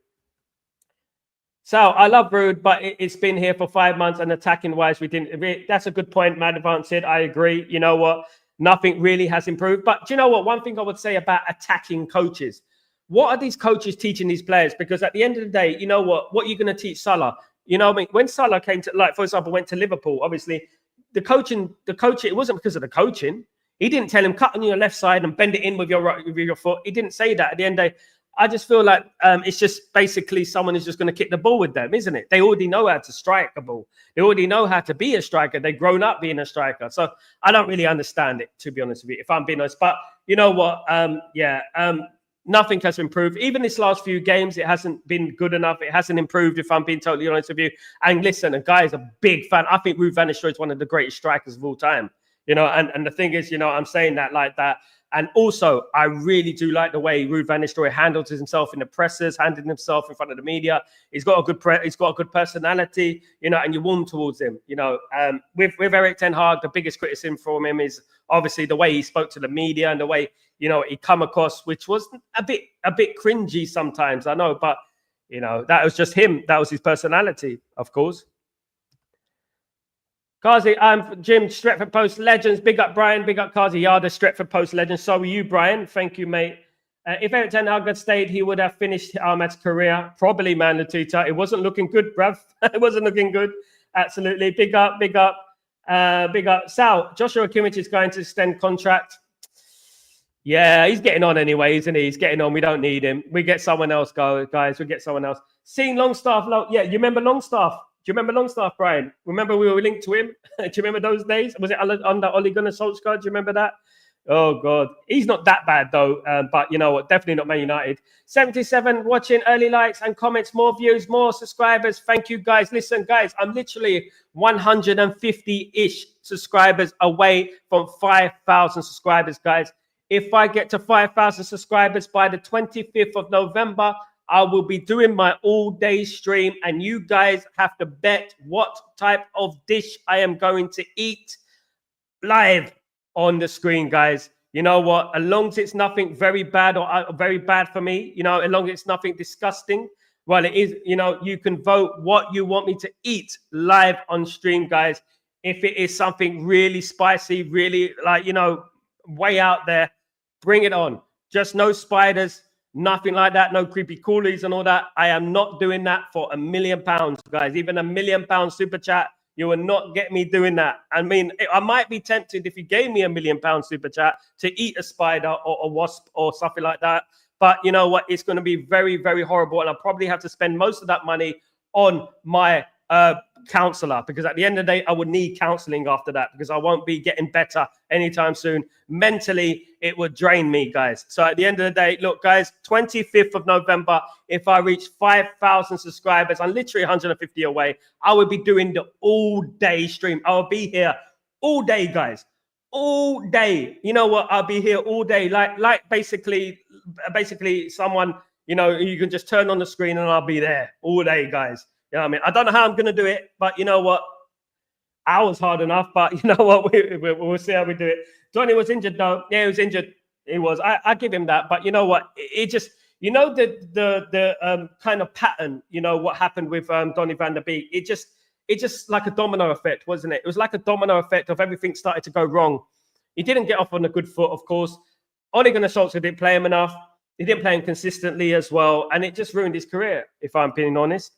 So I love Ruud, but it's been here for 5 months, and attacking-wise, we didn't. That's a good point, Matt Advance said. I agree. You know what? Nothing really has improved. But do you know what? One thing I would say about attacking coaches, what are these coaches teaching these players? Because at the end of the day, you know what are you going to teach Salah? You know what I mean? When Salah came to, like, for example, went to Liverpool, obviously the coaching, it wasn't because of the coaching. He didn't tell him cut on your left side and bend it in with your foot. He didn't say that. At the end of the day, I just feel like it's just basically someone is just going to kick the ball with them, isn't it? They already know how to strike a ball. They already know how to be a striker. They've grown up being a striker. So I don't really understand it, to be honest with you, if I'm being honest. But you know what? Nothing has improved. Even this last few games, it hasn't been good enough. It hasn't improved, if I'm being totally honest with you. And listen, a guy is a big fan. I think Ruud van Nistelrooy is one of the greatest strikers of all time. You know, and the thing is, you know, I'm saying that like that. And also, I really do like the way Ruud van Nistelrooy handles himself in the presses, handling himself in front of the media. He's got a good personality, you know, and you warm towards him. You know, with Erik ten Hag, the biggest criticism from him is obviously the way he spoke to the media and the way, you know, he come across, which was a bit cringy sometimes, I know, but you know, that was just him. That was his personality, of course. Kazi, I'm Jim, Stretford Post Legends. Big up, Brian. Big up, Kazi. Yeah, the Stretford Post Legends. So are you, Brian. Thank you, mate. If Erik ten Hag had stayed, he would have finished Ahmed's career. Probably, man, Latita. It wasn't looking good, bruv. It wasn't looking good. Absolutely. Big up, big up. Big up. Sal, Joshua Kimmich is going to extend contract. Yeah, he's getting on anyway, isn't he? He's getting on. We don't need him. We get someone else, guys. We get someone else. Seeing Longstaff. Yeah, you remember Longstaff? Do you remember Longstaff, Brian? Remember we were linked to him? Do you remember those days? Was it under Ole Gunnar Solskjaer? Do you remember that? Oh, God. He's not that bad, though. But you know what? Definitely not Man United. 77 watching, early likes and comments, more views, more subscribers. Thank you, guys. Listen, guys, I'm literally 150-ish subscribers away from 5,000 subscribers, guys. If I get to 5,000 subscribers by the 25th of November, I will be doing my all-day stream, and you guys have to bet what type of dish I am going to eat live on the screen, guys. You know what? As long as it's nothing very bad or very bad for me, you know, as long as it's nothing disgusting, well, it is, you know, you can vote what you want me to eat live on stream, guys. If it is something really spicy, really, like, you know, way out there, bring it on. Just no spiders. Nothing like that, no creepy coolies and all that. I am not doing that for £1 million, guys. Even £1 million super chat, you will not get me doing that. I mean, I might be tempted if you gave me £1 million super chat to eat a spider or a wasp or something like that. But you know what? It's going to be very, very horrible. And I'll probably have to spend most of that money on my counselor, because at the end of the day, I would need counseling after that, because I won't be getting better anytime soon. Mentally, it would drain me, guys. So at the end of the day, look, guys, 25th of November, if I reach 5,000 subscribers, I'm literally 150 away. I will be doing the all-day stream. I will be here all day, guys. All day. You know what? I'll be here all day. Like basically someone, you know, you can just turn on the screen and I'll be there all day, guys. You know what I mean? I don't know how I'm going to do it, but you know what? Hours hard enough, but you know what? We'll see how we do it. Donny was injured, though. Yeah, he was injured. He was. I give him that. But you know what? It just, you know, the kind of pattern, you know, what happened with Donny van der Beek. It just like a domino effect, wasn't it? It was like a domino effect of everything started to go wrong. He didn't get off on a good foot, of course. Ole Gunnar Solskjaer didn't play him enough. He didn't play him consistently as well. And it just ruined his career, if I'm being honest.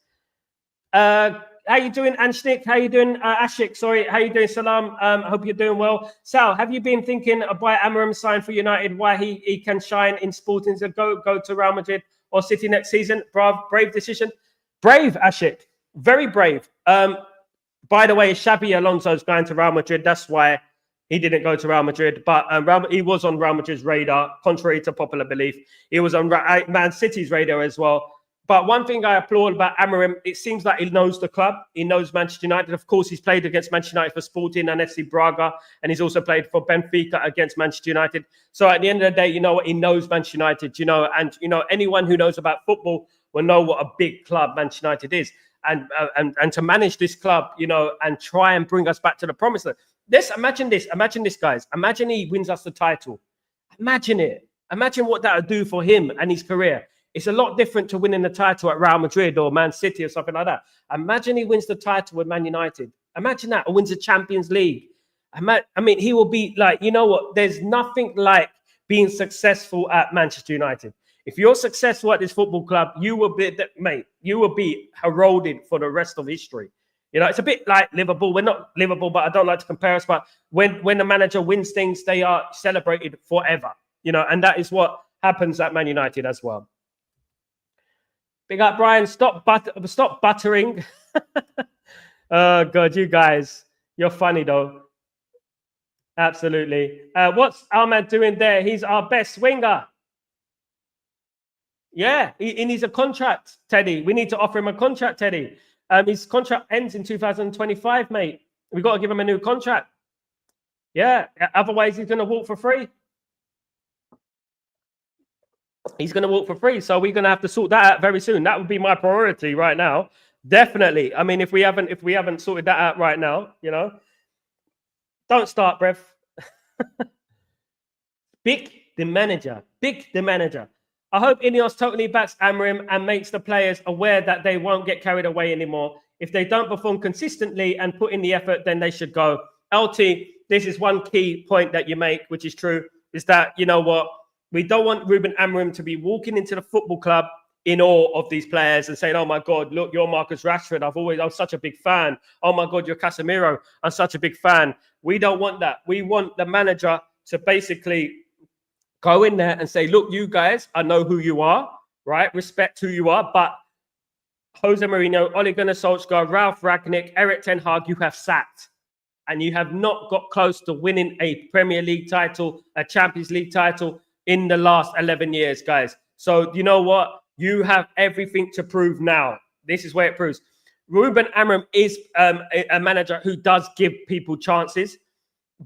How you doing, Anshnik? How you doing, Ashik? Sorry, how you doing, Salam? I hope you're doing well. Sal, have you been thinking why Amorim signed for United? Why he can shine in Sporting to go to Real Madrid or City next season? Brave decision. Brave, Ashik. Very brave. By the way, Xabi Alonso's going to Real Madrid. That's why he didn't go to Real Madrid. But he was on Real Madrid's radar, contrary to popular belief. He was on Man City's radar as well. But one thing I applaud about Amorim, it seems like he knows the club. He knows Manchester United. Of course, he's played against Manchester United for Sporting and FC Braga, and he's also played for Benfica against Manchester United. So at the end of the day, you know what? He knows Manchester United, you know, and, you know, anyone who knows about football will know what a big club Manchester United is. And to manage this club, you know, and try and bring us back to the promised land. Imagine this, guys. Imagine he wins us the title. Imagine it. Imagine what that would do for him and his career. It's a lot different to winning the title at Real Madrid or Man City or something like that. Imagine he wins the title with Man United. Imagine that, or wins the Champions League. I mean, he will be like, you know what? There's nothing like being successful at Manchester United. If you're successful at this football club, you will be, mate, you will be heralded for the rest of history. You know, it's a bit like Liverpool. We're not Liverpool, but I don't like to compare us. But when the manager wins things, they are celebrated forever. You know, and that is what happens at Man United as well. Big up, Brian. Stop buttering. Oh, God, you guys. You're funny, though. Absolutely. What's Ahmad doing there? He's our best winger. Yeah, he needs a contract, Teddy. We need to offer him a contract, Teddy. His contract ends in 2025, mate. We've got to give him a new contract. Yeah, otherwise he's going to walk for free. He's going to walk for free. So we're going to have to sort that out very soon. That would be my priority right now. Definitely. I mean, if we haven't sorted that out right now, you know, don't start, brev. Big the manager. I hope Ineos totally backs Amorim and makes the players aware that they won't get carried away anymore. If they don't perform consistently and put in the effort, then they should go. LT, this is one key point that you make, which is true, is that, you know what, we don't want Ruben Amorim to be walking into the football club in awe of these players and saying, oh my God, look, you're Marcus Rashford. I'm such a big fan. Oh my God, you're Casemiro. I'm such a big fan. We don't want that. We want the manager to basically go in there and say, look, you guys, I know who you are, right? Respect who you are. But Jose Mourinho, Ole Gunnar Solskjaer, Ralf Rangnick, Erik ten Hag, you have sacked. And you have not got close to winning a Premier League title, a Champions League title in the last 11 years, guys. So you know what? You have everything to prove now. This is where it proves. Ruben Amorim is a manager who does give people chances.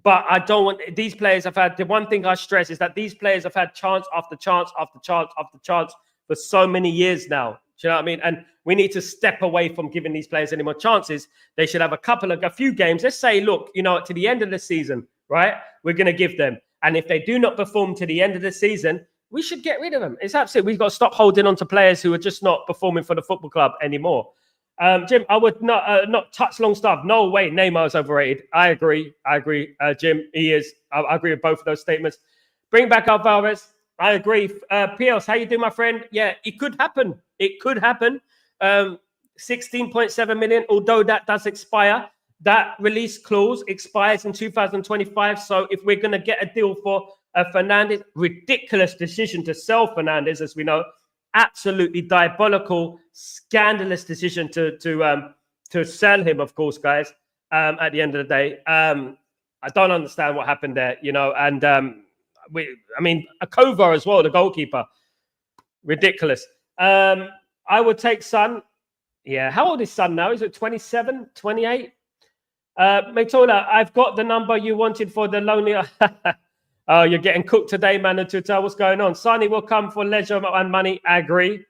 But I don't want these players have had the one thing I stress is that these players have had chance after chance after chance after chance for so many years now. Do you know what I mean? And we need to step away from giving these players any more chances. They should have a few games. Let's say, look, you know, to the end of the season, right? We're going to give them. And if they do not perform to the end of the season, we should get rid of them. It's absolutely, we've got to stop holding on to players who are just not performing for the football club anymore. Jim, I would not touch Longstaff. No way, Neymar is overrated. I agree, Jim. He is. I agree with both of those statements. Bring back Alvarez. I agree. Pios, how you doing, my friend? Yeah, it could happen. 16.7 million, although that does expire. That release clause expires in 2025. So if we're going to get a deal for Fernandes, ridiculous decision to sell Fernandes, as we know. Absolutely diabolical, scandalous decision to sell him, of course, guys. At the end of the day, I don't understand what happened there, you know. And Akova as well, the goalkeeper, ridiculous. I would take Son. Yeah, how old is Son now? Is it 27, 28? Matola, I've got the number you wanted for the lonely. Oh, you're getting cooked today, Manu Tuta. What's going on? Sonny will come for leisure and money. I agree.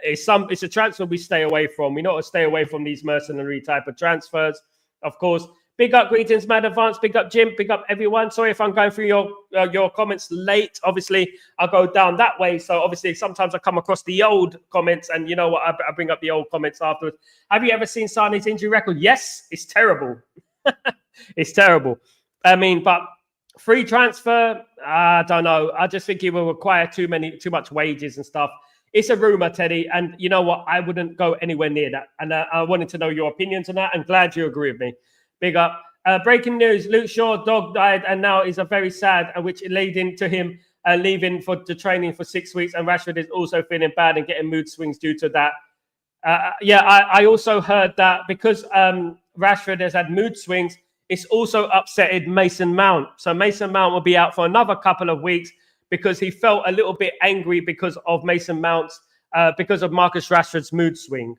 It's a transfer we stay away from. We know to stay away from these mercenary type of transfers, of course. Big up, greetings, Mad Advance. Big up, Jim. Big up, everyone. Sorry if I'm going through your comments late. Obviously, I'll go down that way. So obviously, sometimes I come across the old comments, and you know what? I bring up the old comments afterwards. Have you ever seen Sane's injury record? Yes, it's terrible. It's terrible. I mean, but free transfer, I don't know. I just think it will require too much wages and stuff. It's a rumor, Teddy, and you know what? I wouldn't go anywhere near that. And I wanted to know your opinions on that. I'm glad you agree with me. Big up. Breaking news: Luke Shaw dog died, and now is a very sad, which led into him leaving for the training for 6 weeks. And Rashford is also feeling bad and getting mood swings due to that. I also heard that because Rashford has had mood swings, it's also upsetted Mason Mount. So Mason Mount will be out for another couple of weeks because he felt a little bit angry because of Mason Mount's, because of Marcus Rashford's mood swing.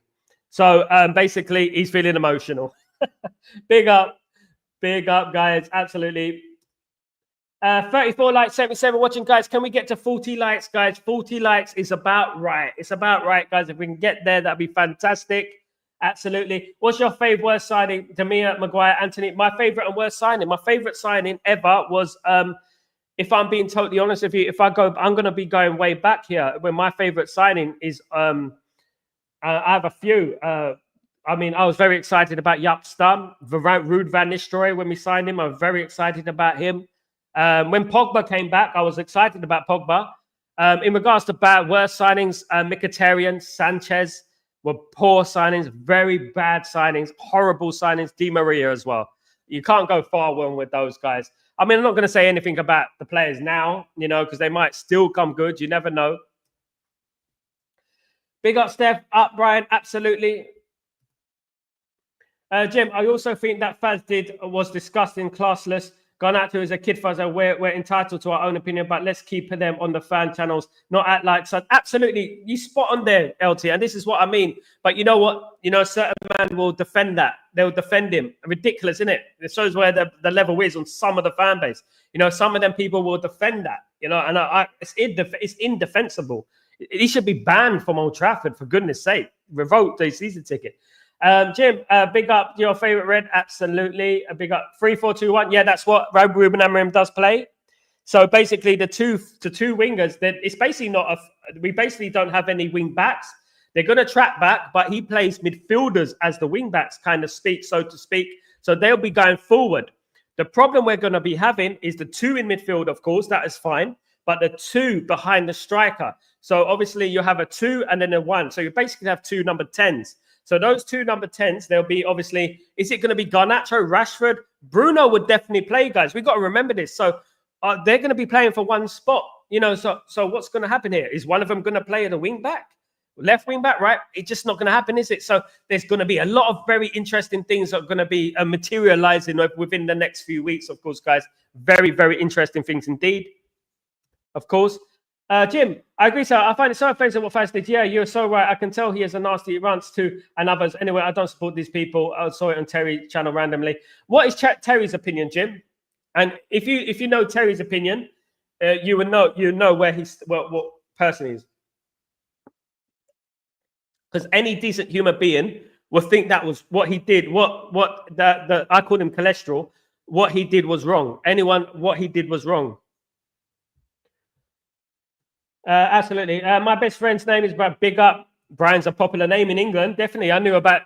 So basically, he's feeling emotional. Big up, guys. Absolutely. 34 likes, 77 watching, guys. Can we get to 40 likes, guys? 40 likes is about right. It's about right, guys. If we can get there, that'd be fantastic. Absolutely. What's your favorite worst signing? Demir, Maguire, Anthony. My favorite and worst signing. My favorite signing ever was, if I'm being totally honest with you, I'm going to be going way back here. When my favorite signing is, I have a few. I was very excited about Jaap Stam, Ruud van Nistelrooy when we signed him. I was very excited about him. When Pogba came back, I was excited about Pogba. In regards to worst signings, Mkhitaryan, Sanchez were poor signings, very bad signings, horrible signings. Di Maria as well. You can't go far wrong with those guys. I mean, I'm not going to say anything about the players now, because they might still come good. You never know. Big up, Steph. Up, Brian. Absolutely. Jim, I also think that Faz was disgusting, classless. Gone out to as a kid Faz. We're entitled to our own opinion, but let's keep them on the fan channels, not act like so. Absolutely, you spot on there, LT, and this is what I mean. But you know what? A certain man will defend that. They'll defend him. Ridiculous, isn't it? It shows where the level is on some of the fan base. Some of them people will defend that. And it's indefensible. He should be banned from Old Trafford, for goodness sake. Revoke the season ticket. Jim, big up your favorite red. Absolutely. A big up 3-4-2-1. Yeah, that's what Ruben Amorim does play. So basically, the two wingers, that it's basically we basically don't have any wing backs. They're going to track back, but he plays midfielders as the wing backs, kind of so to speak. So they'll be going forward. The problem we're going to be having is the two in midfield, of course, that is fine, but the two behind the striker. So obviously you have a 2 and then a 1. So you basically have 2 number 10s. So those 2 number 10s, they'll be obviously, is it going to be Garnacho, Rashford? Bruno would definitely play, guys. We've got to remember this. So they're going to be playing for one spot, so what's going to happen here? Is one of them going to play at a wing back? Left wing back, right? It's just not going to happen, is it? So there's going to be a lot of very interesting things that are going to be materializing within the next few weeks, of course, guys. Very, very interesting things indeed, of course. Jim, I agree, sir. I find it so offensive what Faz did. Yeah, you're so right. I can tell he has a nasty rants to and others. Anyway, I don't support these people. I saw it on Terry's channel randomly. What is Terry's opinion, Jim? And if you know Terry's opinion, you would know where what person he is. Because any decent human being would think that was what he did. I call him cholesterol. What he did was wrong. What he did was wrong. Absolutely. My best friend's name is Brad. Big up. Brian's a popular name in England. Definitely. I knew about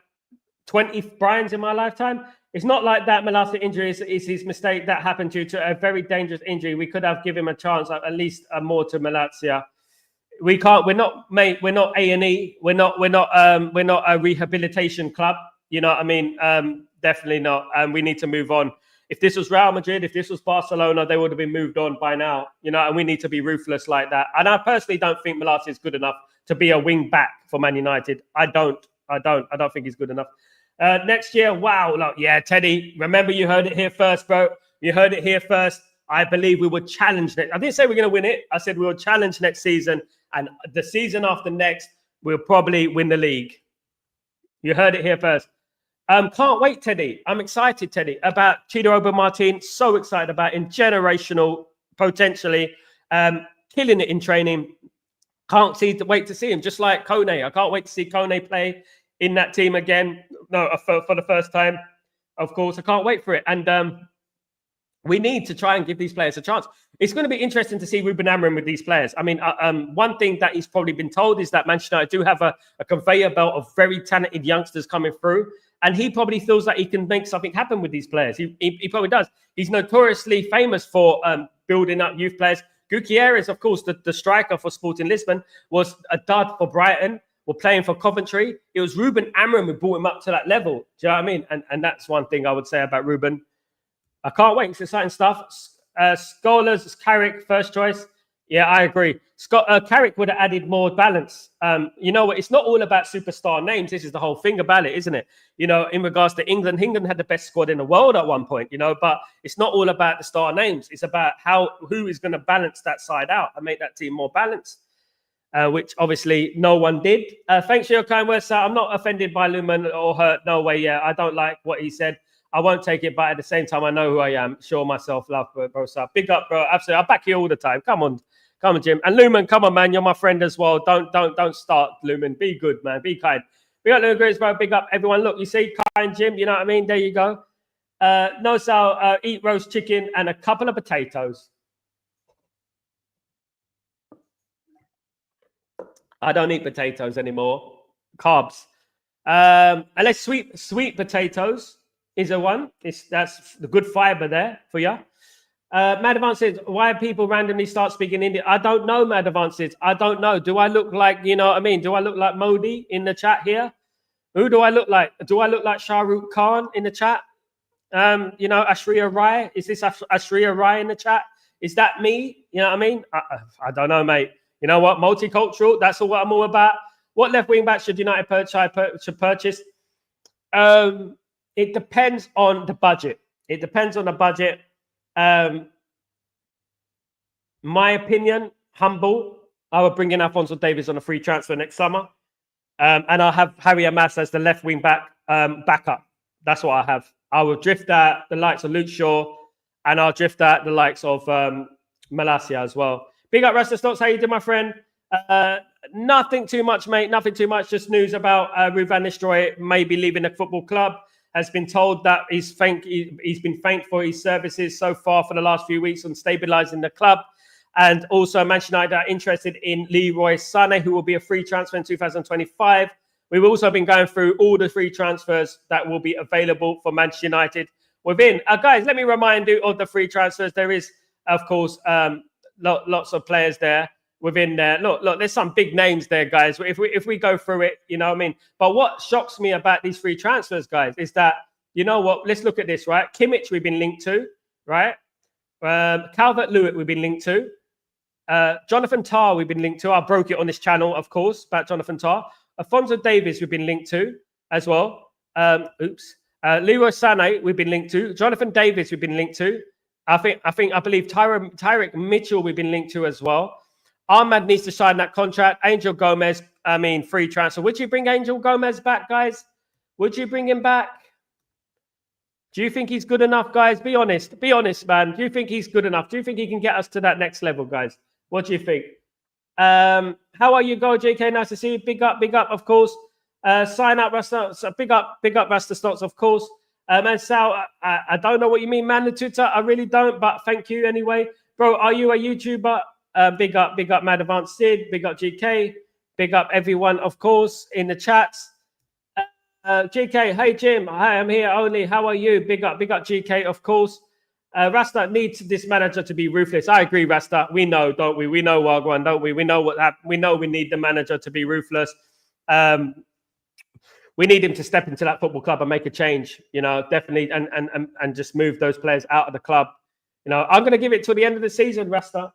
20 Brians in my lifetime. It's not like that Malacia injury is his mistake. That happened due to a very dangerous injury. We could have given him a chance, at least more to Malacia. We can't. We're not A&E. We're not a rehabilitation club. You know what I mean? Definitely not. And we need to move on. If this was Real Madrid, if this was Barcelona, they would have been moved on by now. And we need to be ruthless like that. And I personally don't think Malacia is good enough to be a wing back for Man United. I don't think he's good enough. Next year, wow. Look, yeah, Teddy, remember you heard it here first, bro. You heard it here first. I believe we would challenge next. I didn't say we're going to win it. I said we will challenge next season. And the season after next, we'll probably win the league. You heard it here first. Can't wait, Teddy. I'm excited, Teddy, about Chido Obermartin. So excited about him. Generational, potentially. Killing it in training. Can't wait to see him. Just like Kone. I can't wait to see Kone play in that team again. No, for the first time. Of course, I can't wait for it. And we need to try and give these players a chance. It's going to be interesting to see Ruben Amorim with these players. I mean, one thing that he's probably been told is that Manchester United do have a conveyor belt of very talented youngsters coming through. And he probably feels that he can make something happen with these players. He probably does. He's notoriously famous for building up youth players. Gutierrez, of course, the striker for Sporting Lisbon, was a dud for Brighton. We're playing for Coventry. It was Ruben Amorim who brought him up to that level. Do you know what I mean? And that's one thing I would say about Ruben. I can't wait. It's exciting stuff. Scholars, Carrick, first choice. Yeah, I agree. Carrick would have added more balance. You know what? It's not all about superstar names. This is the whole thing about it, isn't it? In regards to England, England had the best squad in the world at one point, but it's not all about the star names. It's about who is going to balance that side out and make that team more balanced, which obviously no one did. Thanks for your kind words, sir. I'm not offended by Lumen or hurt. No way. Yeah, I don't like what he said. I won't take it, but at the same time, I know who I am. Show myself love, bro. So big up, bro. Absolutely. I back you all the time. Come on, Jim. And Lumen, come on, man. You're my friend as well. Don't start, Lumen. Be good, man. Be kind. Big up, Lumen Grizz, bro. Big up, everyone. Look, you see, kind Jim. You know what I mean? There you go. No, Sal. Eat roast chicken and a couple of potatoes. I don't eat potatoes anymore. Carbs. Unless sweet potatoes is a one. That's the good fiber there for you. Mad Advances, why people randomly start speaking Indian? I don't know, Mad Advances. I don't know. Do I look like, you know what I mean? Do I look like Modi in the chat here? Who do I look like? Do I look like Shah Rukh Khan in the chat? You know, Ashriya Rai. Is this Ashriya Rai in the chat? Is that me? You know what I mean? I don't know, mate. You know what? Multicultural. That's what I'm all about. What left wing back should United purchase? It depends on the budget. It depends on the budget. My opinion, humble. I will bring in Alphonso Davies on a free transfer next summer. And I'll have Harry Amas as the left wing back backup. That's what I have. I will drift at the likes of Luke Shaw, and I'll drift at the likes of Malacia as well. Big up, Rasta Stocks. How you doing, my friend? Nothing too much, mate. Nothing too much. Just news about Ruud van Nistelrooy maybe leaving the football club. Has been told that he's been thanked for his services so far for the last few weeks on stabilising the club. And also Manchester United are interested in Leroy Sané, who will be a free transfer in 2025. We've also been going through all the free transfers that will be available for Manchester United within. Guys, let me remind you of the free transfers. There is, of course, lots of players there within there. Look, there's some big names there, guys. If we go through it, you know what I mean? But what shocks me about these free transfers, guys, is that, you know what? Let's look at this, right? Kimmich, we've been linked to, right? Calvert-Lewin, we've been linked to. Jonathan Tah, we've been linked to. I broke it on this channel, of course, about Jonathan Tah. Alphonso Davies, we've been linked to as well. Leroy Sané, we've been linked to. Jonathan Davies, we've been linked to. I believe Tyrick Mitchell, we've been linked to as well. Ahmad needs to sign that contract. Angel Gomez, free transfer. Would you bring Angel Gomez back, guys? Would you bring him back? Do you think he's good enough, guys? Be honest. Be honest, man. Do you think he's good enough? Do you think he can get us to that next level, guys? What do you think? How are you, Go JK? Nice to see you. Big up, of course. Sign up, Rasta. So big up, Rasta Stocks, of course. Man, Sal, I don't know what you mean, man. The Twitter, I really don't, but thank you anyway, bro. Are you a YouTuber? Big up, Mad Advanced Sid. Big up, GK. Big up, everyone, of course, in the chats. GK, hey Jim, hi, I'm here only. How are you? Big up, GK, of course. Rasta needs this manager to be ruthless. I agree, Rasta. We know, don't we? We know Wagwan, don't we? We know what happened. We know we need the manager to be ruthless. We need him to step into that football club and make a change, you know, definitely, and just move those players out of the club. You know, I'm going to give it till the end of the season, Rasta,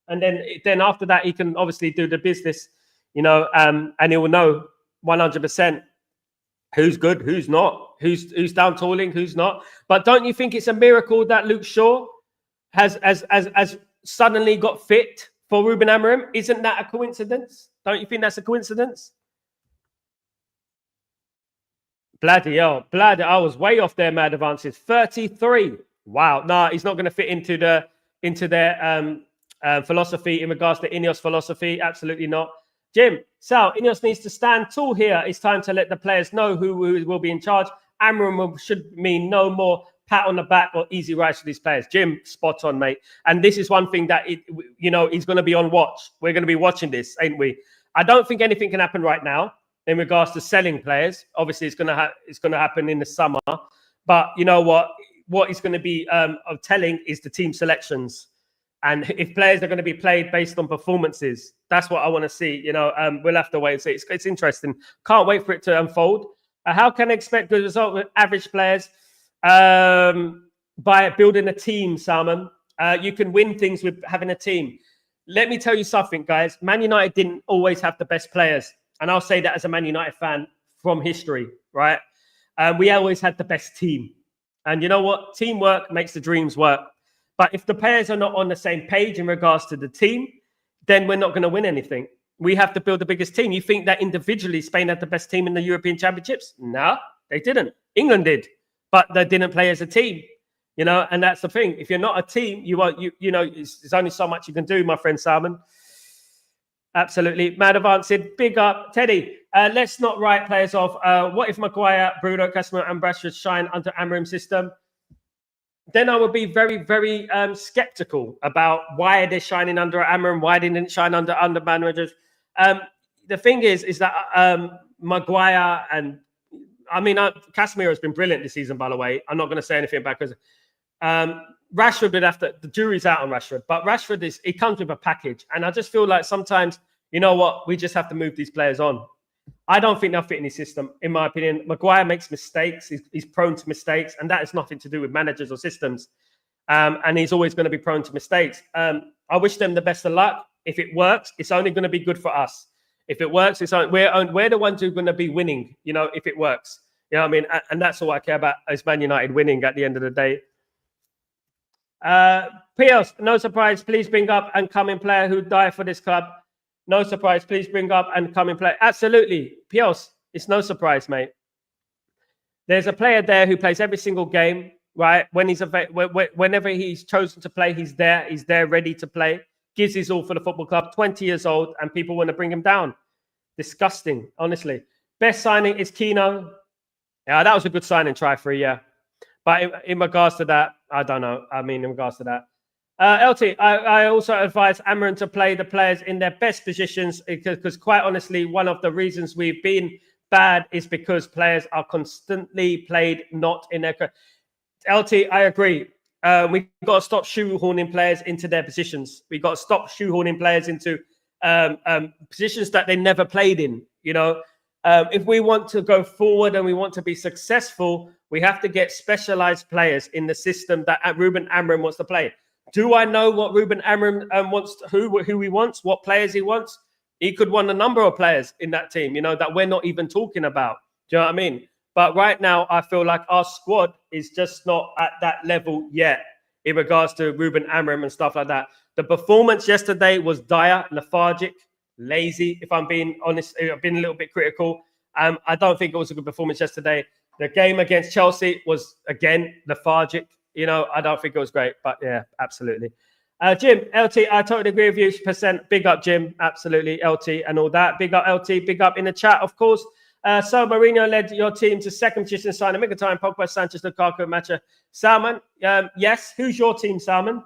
and then after that, he can obviously do the business, you know, and he will know 100% who's good, who's not, who's down tooling, who's not. But don't you think it's a miracle that Luke Shaw has suddenly got fit for Ruben Amorim? Isn't that a coincidence? Don't you think that's a coincidence? Bloody hell, I was way off there, Mad Advances. 33. Wow. No, he's not going to fit into their philosophy in regards to Ineos philosophy. Absolutely not. Jim, Sal, Ineos needs to stand tall here. It's time to let the players know who will be in charge. Amorim should mean no more pat on the back or easy rides for these players. Jim, spot on, mate. And this is one thing that, he's going to be on watch. We're going to be watching this, ain't we? I don't think anything can happen right now in regards to selling players. Obviously, it's going to happen in the summer. But you know what? What is going to be telling is the team selections. And if players are going to be played based on performances, that's what I want to see. You know, we'll have to wait and see. It's interesting. Can't wait for it to unfold. How can I expect good result with average players? By building a team, Salman. You can win things with having a team. Let me tell you something, guys. Man United didn't always have the best players. And I'll say that as a Man United fan from history, right? We always had the best team. And you know what? Teamwork makes the dreams work. But if the players are not on the same page in regards to the team, then we're not going to win anything. We have to build the biggest team. You think that individually Spain had the best team in the European Championships? No, they didn't. England did, but they didn't play as a team. You know, and that's the thing. If you're not a team, you won't. There's only so much you can do, my friend Salman. Absolutely, Mad Advance said, big up, Teddy. Let's not write players off. What if Maguire, Bruno, Casemiro, and Rashford shine under Amorim system? Then I would be very, very skeptical about why they're shining under Amorim, why they didn't shine under managers. The thing is that Maguire and Casemiro has been brilliant this season, by the way. I'm not going to say anything about because Rashford would have to, the jury's out on Rashford, but Rashford he comes with a package. And I just feel like sometimes, you know what, we just have to move these players on. I don't think they'll fit in his system, in my opinion. Maguire makes mistakes. He's prone to mistakes, and that has nothing to do with managers or systems. And he's always going to be prone to mistakes. I wish them the best of luck. If it works, it's only going to be good for us. If it works, we're the ones who are going to be winning, you know, if it works. You know what I mean? And that's all I care about is Man United winning at the end of the day. Pios, no surprise, please bring up and coming player who died for this club. No surprise, please bring up and coming player. Absolutely. Pios, it's no surprise, mate. There's a player there who plays every single game, right? Whenever he's chosen to play, he's there. He's there ready to play. Gives his all for the football club, 20 years old, and people want to bring him down. Disgusting, honestly. Best signing is Keno. Yeah, that was a good signing try for a year. But in regards to that, I don't know. I mean, in regards to that. LT, I also advise Amorim to play the players in their best positions because quite honestly, one of the reasons we've been bad is because players are constantly played not in their... LT, I agree. We've got to stop shoehorning players into their positions. We've got to stop shoehorning players into positions that they never played in, you know. If we want to go forward and we want to be successful, we have to get specialized players in the system that Ruben Amorim wants to play. Do I know what Ruben Amorim wants, who he wants, what players he wants? He could want a number of players in that team, you know, that we're not even talking about. Do you know what I mean? But right now, I feel like our squad is just not at that level yet in regards to Ruben Amorim and stuff like that. The performance yesterday was dire, lethargic, lazy, if I'm being honest. I've been a little bit critical. I don't think it was a good performance yesterday. The game against Chelsea was, again, lethargic. You know, I don't think it was great, but yeah, absolutely. Jim, LT, I totally agree with you. %. Big up, Jim. Absolutely, LT and all that. Big up, LT. Big up in the chat, of course. So Mourinho led your team to second position, signing Mkhitaryan, Pogba, Sanchez, Lukaku, Macha, Salmon. Yes, who's your team, Salmon?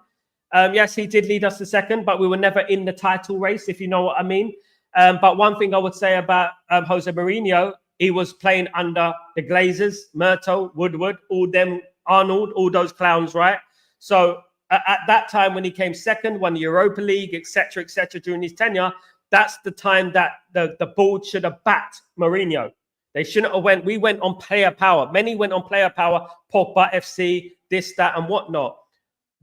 Yes, he did lead us to second, but we were never in the title race, if you know what I mean. But one thing I would say about Jose Mourinho, he was playing under the Glazers, Murto, Woodward, all them, Arnold, all those clowns, right? So at that time when he came second, won the Europa League, etc., during his tenure, that's the time that the board should have backed Mourinho. They shouldn't have went. We went on player power. Many went on player power, Pogba, FC, this, that, and whatnot.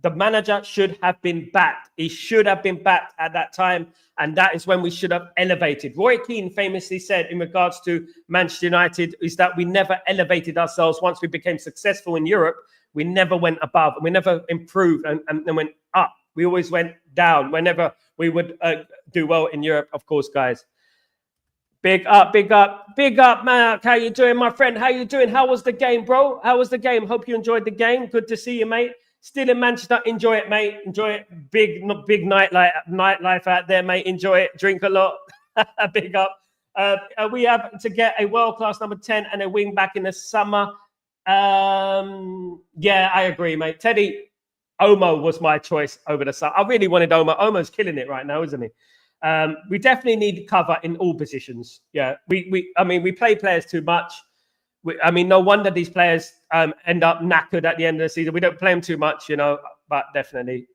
The manager should have been backed. He should have been backed at that time. And that is when we should have elevated. Roy Keane famously said in regards to Manchester United is that we never elevated ourselves once we became successful in Europe. We never went above. We never improved and went up. We always went down whenever we would do well in Europe, of course, guys. Big up, big up, big up, man. How you doing, my friend? How you doing? How was the game, bro? How was the game? Hope you enjoyed the game. Good to see you, mate. Still in Manchester. Enjoy it, mate. Enjoy it. Big nightlife out there, mate. Enjoy it. Drink a lot. Big up. We have to get a world-class number 10 and a wing back in the summer. Yeah, I agree, mate. Teddy, Omo was my choice over the summer. I really wanted Omo. Omo's killing it right now, isn't he? We definitely need cover in all positions. Yeah, I mean, we play players too much. I mean, no wonder these players end up knackered at the end of the season. We don't play them too much, you know, but definitely.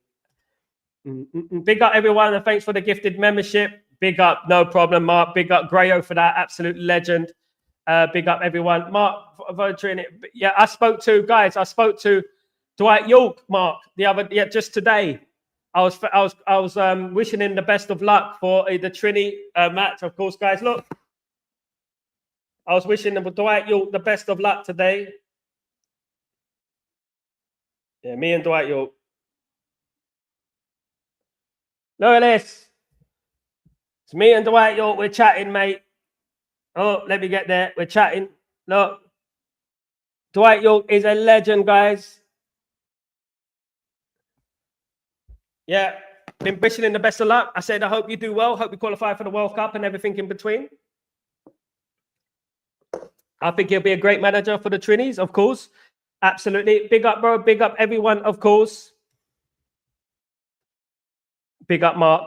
Big up, everyone, and thanks for the gifted membership. Big up, no problem, Mark. Big up, Grayo, for that absolute legend. Big up, everyone. Mark, voting it. Yeah, I spoke to Dwight York, Mark, just today. I was wishing him the best of luck for the Trini match, of course, guys. Look, I was wishing Dwight York the best of luck today. Yeah, me and Dwight York. Look at this. It's me and Dwight York. We're chatting, mate. Oh, let me get there. We're chatting. Look, Dwight York is a legend, guys. Yeah, been wishing him the best of luck. I said, I hope you do well. Hope you qualify for the World Cup and everything in between. I think he'll be a great manager for the Trinis, of course. Absolutely. Big up, bro. Big up, everyone, of course. Big up, Mark.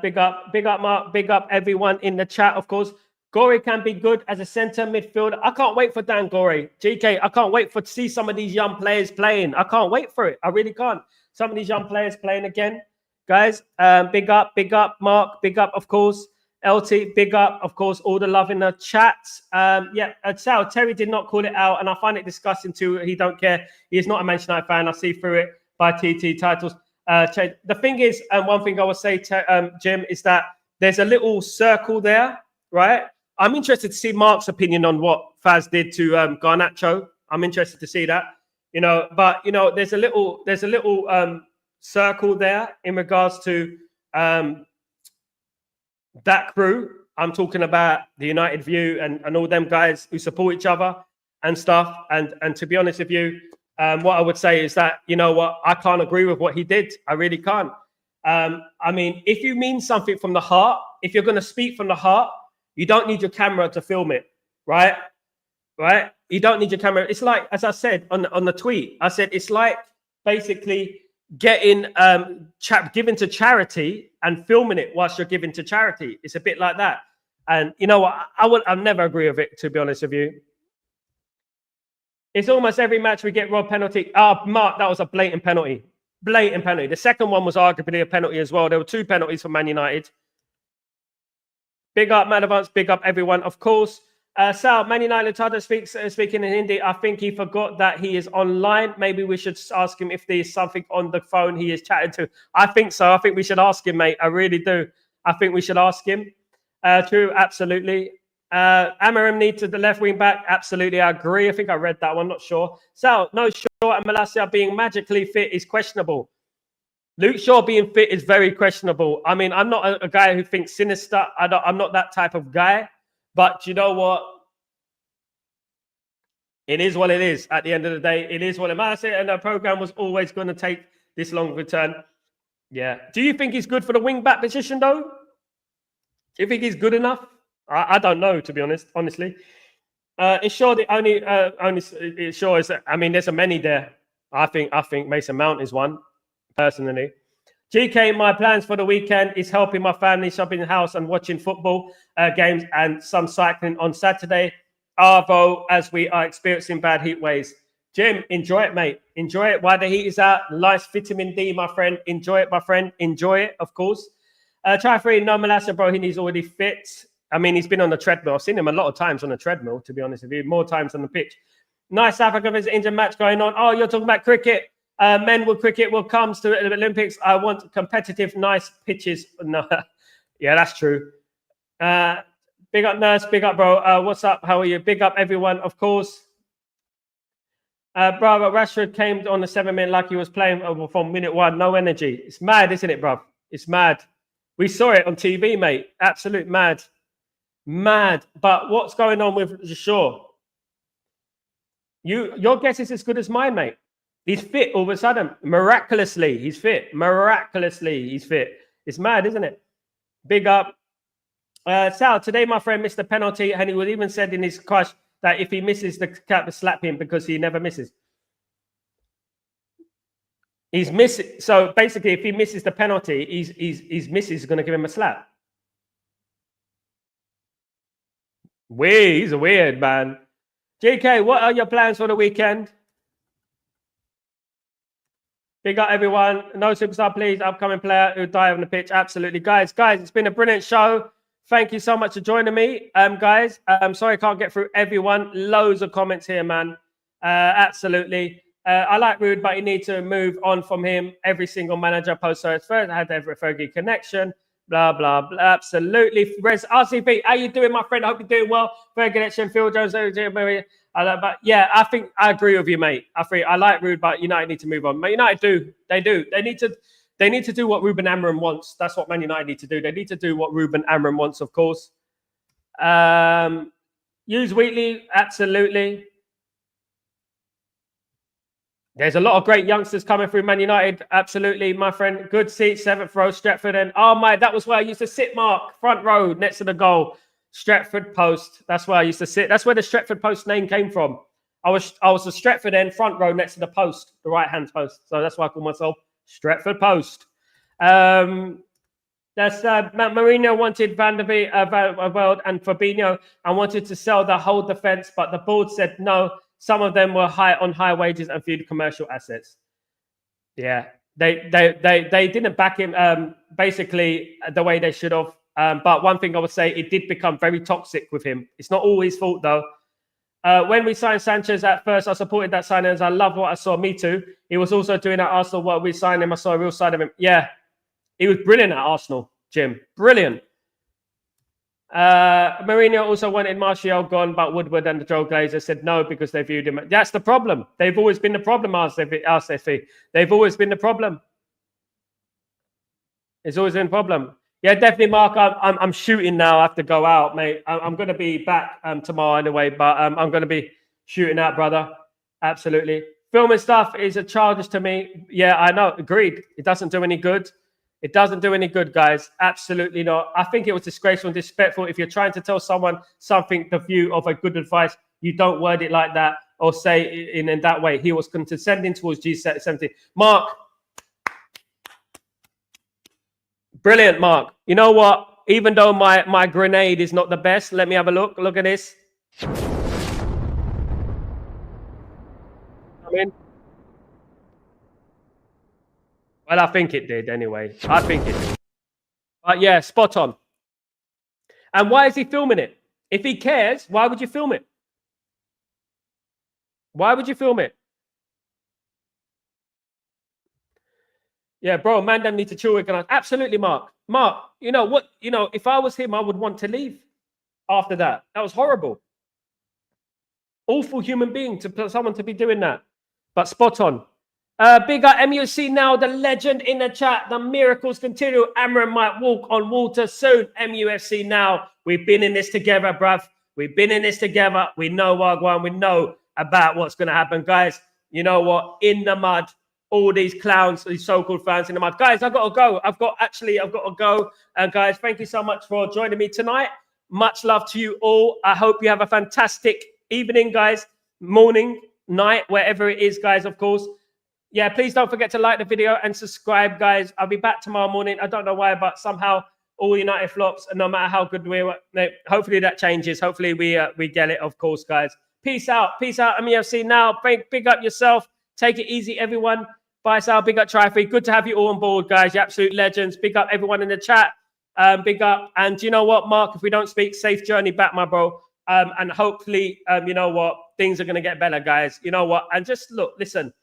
Big up, Mark. Big up, everyone in the chat, of course. Gorey can be good as a centre midfielder. I can't wait for Dan Gorey. GK, I can't wait to see some of these young players playing. I can't wait for it. I really can't. Some of these young players playing again. Guys, big up, Mark, big up, of course. LT, big up, of course, all the love in the chat. Sal, Terry did not call it out, and I find it disgusting too. He don't care. He is not a Manchester United fan. I see through it by TT titles. The thing is, and one thing I will say, Jim, is that there's a little circle there, right? I'm interested to see Mark's opinion on what Faz did to Garnacho. I'm interested to see that, but there's a little circle there in regards to that crew. I'm talking about the United View and all them guys who support each other and stuff. And to be honest with you, what I would say is that, I can't agree with what he did. I really can't. I mean, if you mean something from the heart, if you're going to speak from the heart, you don't need your camera to film it, right? Right? You don't need your camera. It's like, as I said on the tweet, I said, it's like basically getting giving to charity and filming it whilst you're giving to charity. It's a bit like that. And you know what? I'll never agree with it, to be honest with you. It's almost every match we get robbed penalty. Mark, that was a blatant penalty. Blatant penalty. The second one was arguably a penalty as well. There were 2 penalties for Man United. Big up, Man Advance. Big up, everyone. Of course. Sal, Man United Tata speaking in Hindi. I think he forgot that he is online. Maybe we should ask him if there's something on the phone he is chatting to. I think so. I think we should ask him, mate. I really do. I think we should ask him. True, absolutely. Amorim need to the left wing back. Absolutely, I agree. I think I read that one. Not sure. Sal, no, Shaw and Malacia being magically fit is questionable. Luke Shaw being fit is very questionable. I mean, I'm not a guy who thinks sinister. I'm not that type of guy. But you know what? It is what it is. At the end of the day, it is what it is. And the program was always going to take this long return. Yeah. Do you think he's good for the wing back position, though? Do you think he's good enough? I don't know, to be honest. Honestly, it's sure the only it's sure is. I mean, there's a many there. I think Mason Mount is one, personally. GK, my plans for the weekend is helping my family shopping the house and watching football games and some cycling on Saturday. Arvo, as we are experiencing bad heat waves. Jim, enjoy it, mate. Enjoy it while the heat is out. Nice vitamin D, my friend. Enjoy it, my friend. Enjoy it, of course. Try free, no Malassa, bro. He's already fit. I mean, he's been on the treadmill. I've seen him a lot of times on the treadmill, to be honest with you. More times on the pitch. Nice South Africa versus India match going on. Oh, you're talking about cricket. Men with cricket will come to the Olympics. I want competitive, nice pitches. No, yeah, that's true. Big up, Nurse. Big up, bro. What's up? How are you? Big up, everyone, of course. Bro, Rashford came on the 7-minute like he was playing from minute 1. No energy. It's mad, isn't it, bro? It's mad. We saw it on TV, mate. Absolute mad. Mad. But what's going on with Shaw? Your guess is as good as mine, mate. He's fit all of a sudden. Miraculously, he's fit. Miraculously, he's fit. It's mad, isn't it? Big up. Sal, today my friend missed a penalty, and he was even said in his crush that if he misses, the cat will slap him because he never misses. He's missing. So basically, if he misses the penalty, his missus is going to give him a slap. He's a weird man. JK, what are your plans for the weekend? Big up, everyone. No superstar, please. Upcoming player who die on the pitch. Absolutely. Guys, it's been a brilliant show. Thank you so much for joining me, guys. I'm sorry I can't get through everyone. Loads of comments here, man. Absolutely. I like Ruud, but you need to move on from him. Every single manager post so it's first. I had every Fergie connection. Blah, blah, blah. Absolutely. Res RCB, how you doing, my friend? I hope you're doing well. Fergie connection, Phil Jones. But yeah, I think I agree with you, mate. I like Ruud, but United need to move on. Man United do. They do. They need to do what Ruben Amorim wants. That's what Man United need to do. They need to do what Ruben Amorim wants, of course. Use Wheatley, absolutely. There's a lot of great youngsters coming through Man United. Absolutely, my friend. Good seat, 7th row, Stretford. And that was where I used to sit, Mark. Front row, next to the goal. Stretford Post. That's where I used to sit. That's where the Stretford Post name came from. I was the Stretford end, front row, next to the post, the right-hand post. So that's why I call myself Stretford Post. That's Mourinho wanted Van der Velde and Fabinho and wanted to sell the whole defense, but the board said no. Some of them were on high wages and few commercial assets. Yeah, they didn't back him basically the way they should have. But one thing I would say, it did become very toxic with him. It's not all his fault though. When we signed Sanchez at first, I supported that signing as I loved what I saw. Me too. He was also doing at Arsenal what we signed him. I saw a real side of him. Yeah, he was brilliant at Arsenal, Jim. Brilliant. Mourinho also wanted Martial gone, but Woodward and the Joe Glazer said no because they viewed him. That's the problem. They've always been the problem, RCFE. They've always been the problem. It's always been a problem. Yeah, definitely, Mark. I'm shooting now. I have to go out, mate. I'm going to be back tomorrow anyway, but I'm going to be shooting out, brother. Absolutely. Filming stuff is a childish to me. Yeah, I know. Agreed. It doesn't do any good. It doesn't do any good, guys. Absolutely not. I think it was disgraceful and disrespectful. If you're trying to tell someone something, the view of a good advice, you don't word it like that or say in that way. He was condescending towards G70. Mark. Brilliant, Mark. You know what? Even though my grenade is not the best, let me have a look. Look at this. I mean, well, I think it did anyway. I think it did. But yeah, spot on. And why is he filming it? If he cares, why would you film it? Why would you film it? Yeah, bro, man, them need to chill with. Absolutely, Mark. Mark, you know what? You know, if I was him, I would want to leave after that. That was horrible. Awful human being to someone to be doing that. But spot on. Big up MUFC now, the legend in the chat. The miracles continue. Amorim might walk on water soon. MUFC now. We've been in this together, bruv. We've been in this together. We know Wagwan. We know about what's going to happen, guys. You know what? In the mud. All these clowns, these so-called fans in the mud. Guys, I've got to go. I've got to go. And guys, thank you so much for joining me tonight. Much love to you all. I hope you have a fantastic evening, guys. Morning, night, wherever it is, guys, of course. Yeah, please don't forget to like the video and subscribe, guys. I'll be back tomorrow morning. I don't know why, but somehow all United flops, and no matter how good we were, hopefully that changes. Hopefully we get it, of course, guys. Peace out. Peace out, MUFC now. Big up yourself. Take it easy, everyone. Bye, Sal. Big up, Trify. Good to have you all on board, guys. You're absolute legends. Big up everyone in the chat. Big up. And you know what, Mark? If we don't speak, safe journey back, my bro. And hopefully, you know what? Things are going to get better, guys. You know what? And just look, listen.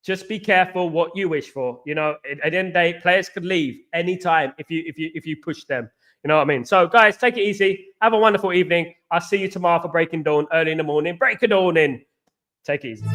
Just be careful what you wish for. You know, at the end of the day, players could leave anytime if you push them. You know what I mean? So, guys, take it easy. Have a wonderful evening. I'll see you tomorrow for Breaking Dawn early in the morning. Break it dawn in. Take it easy.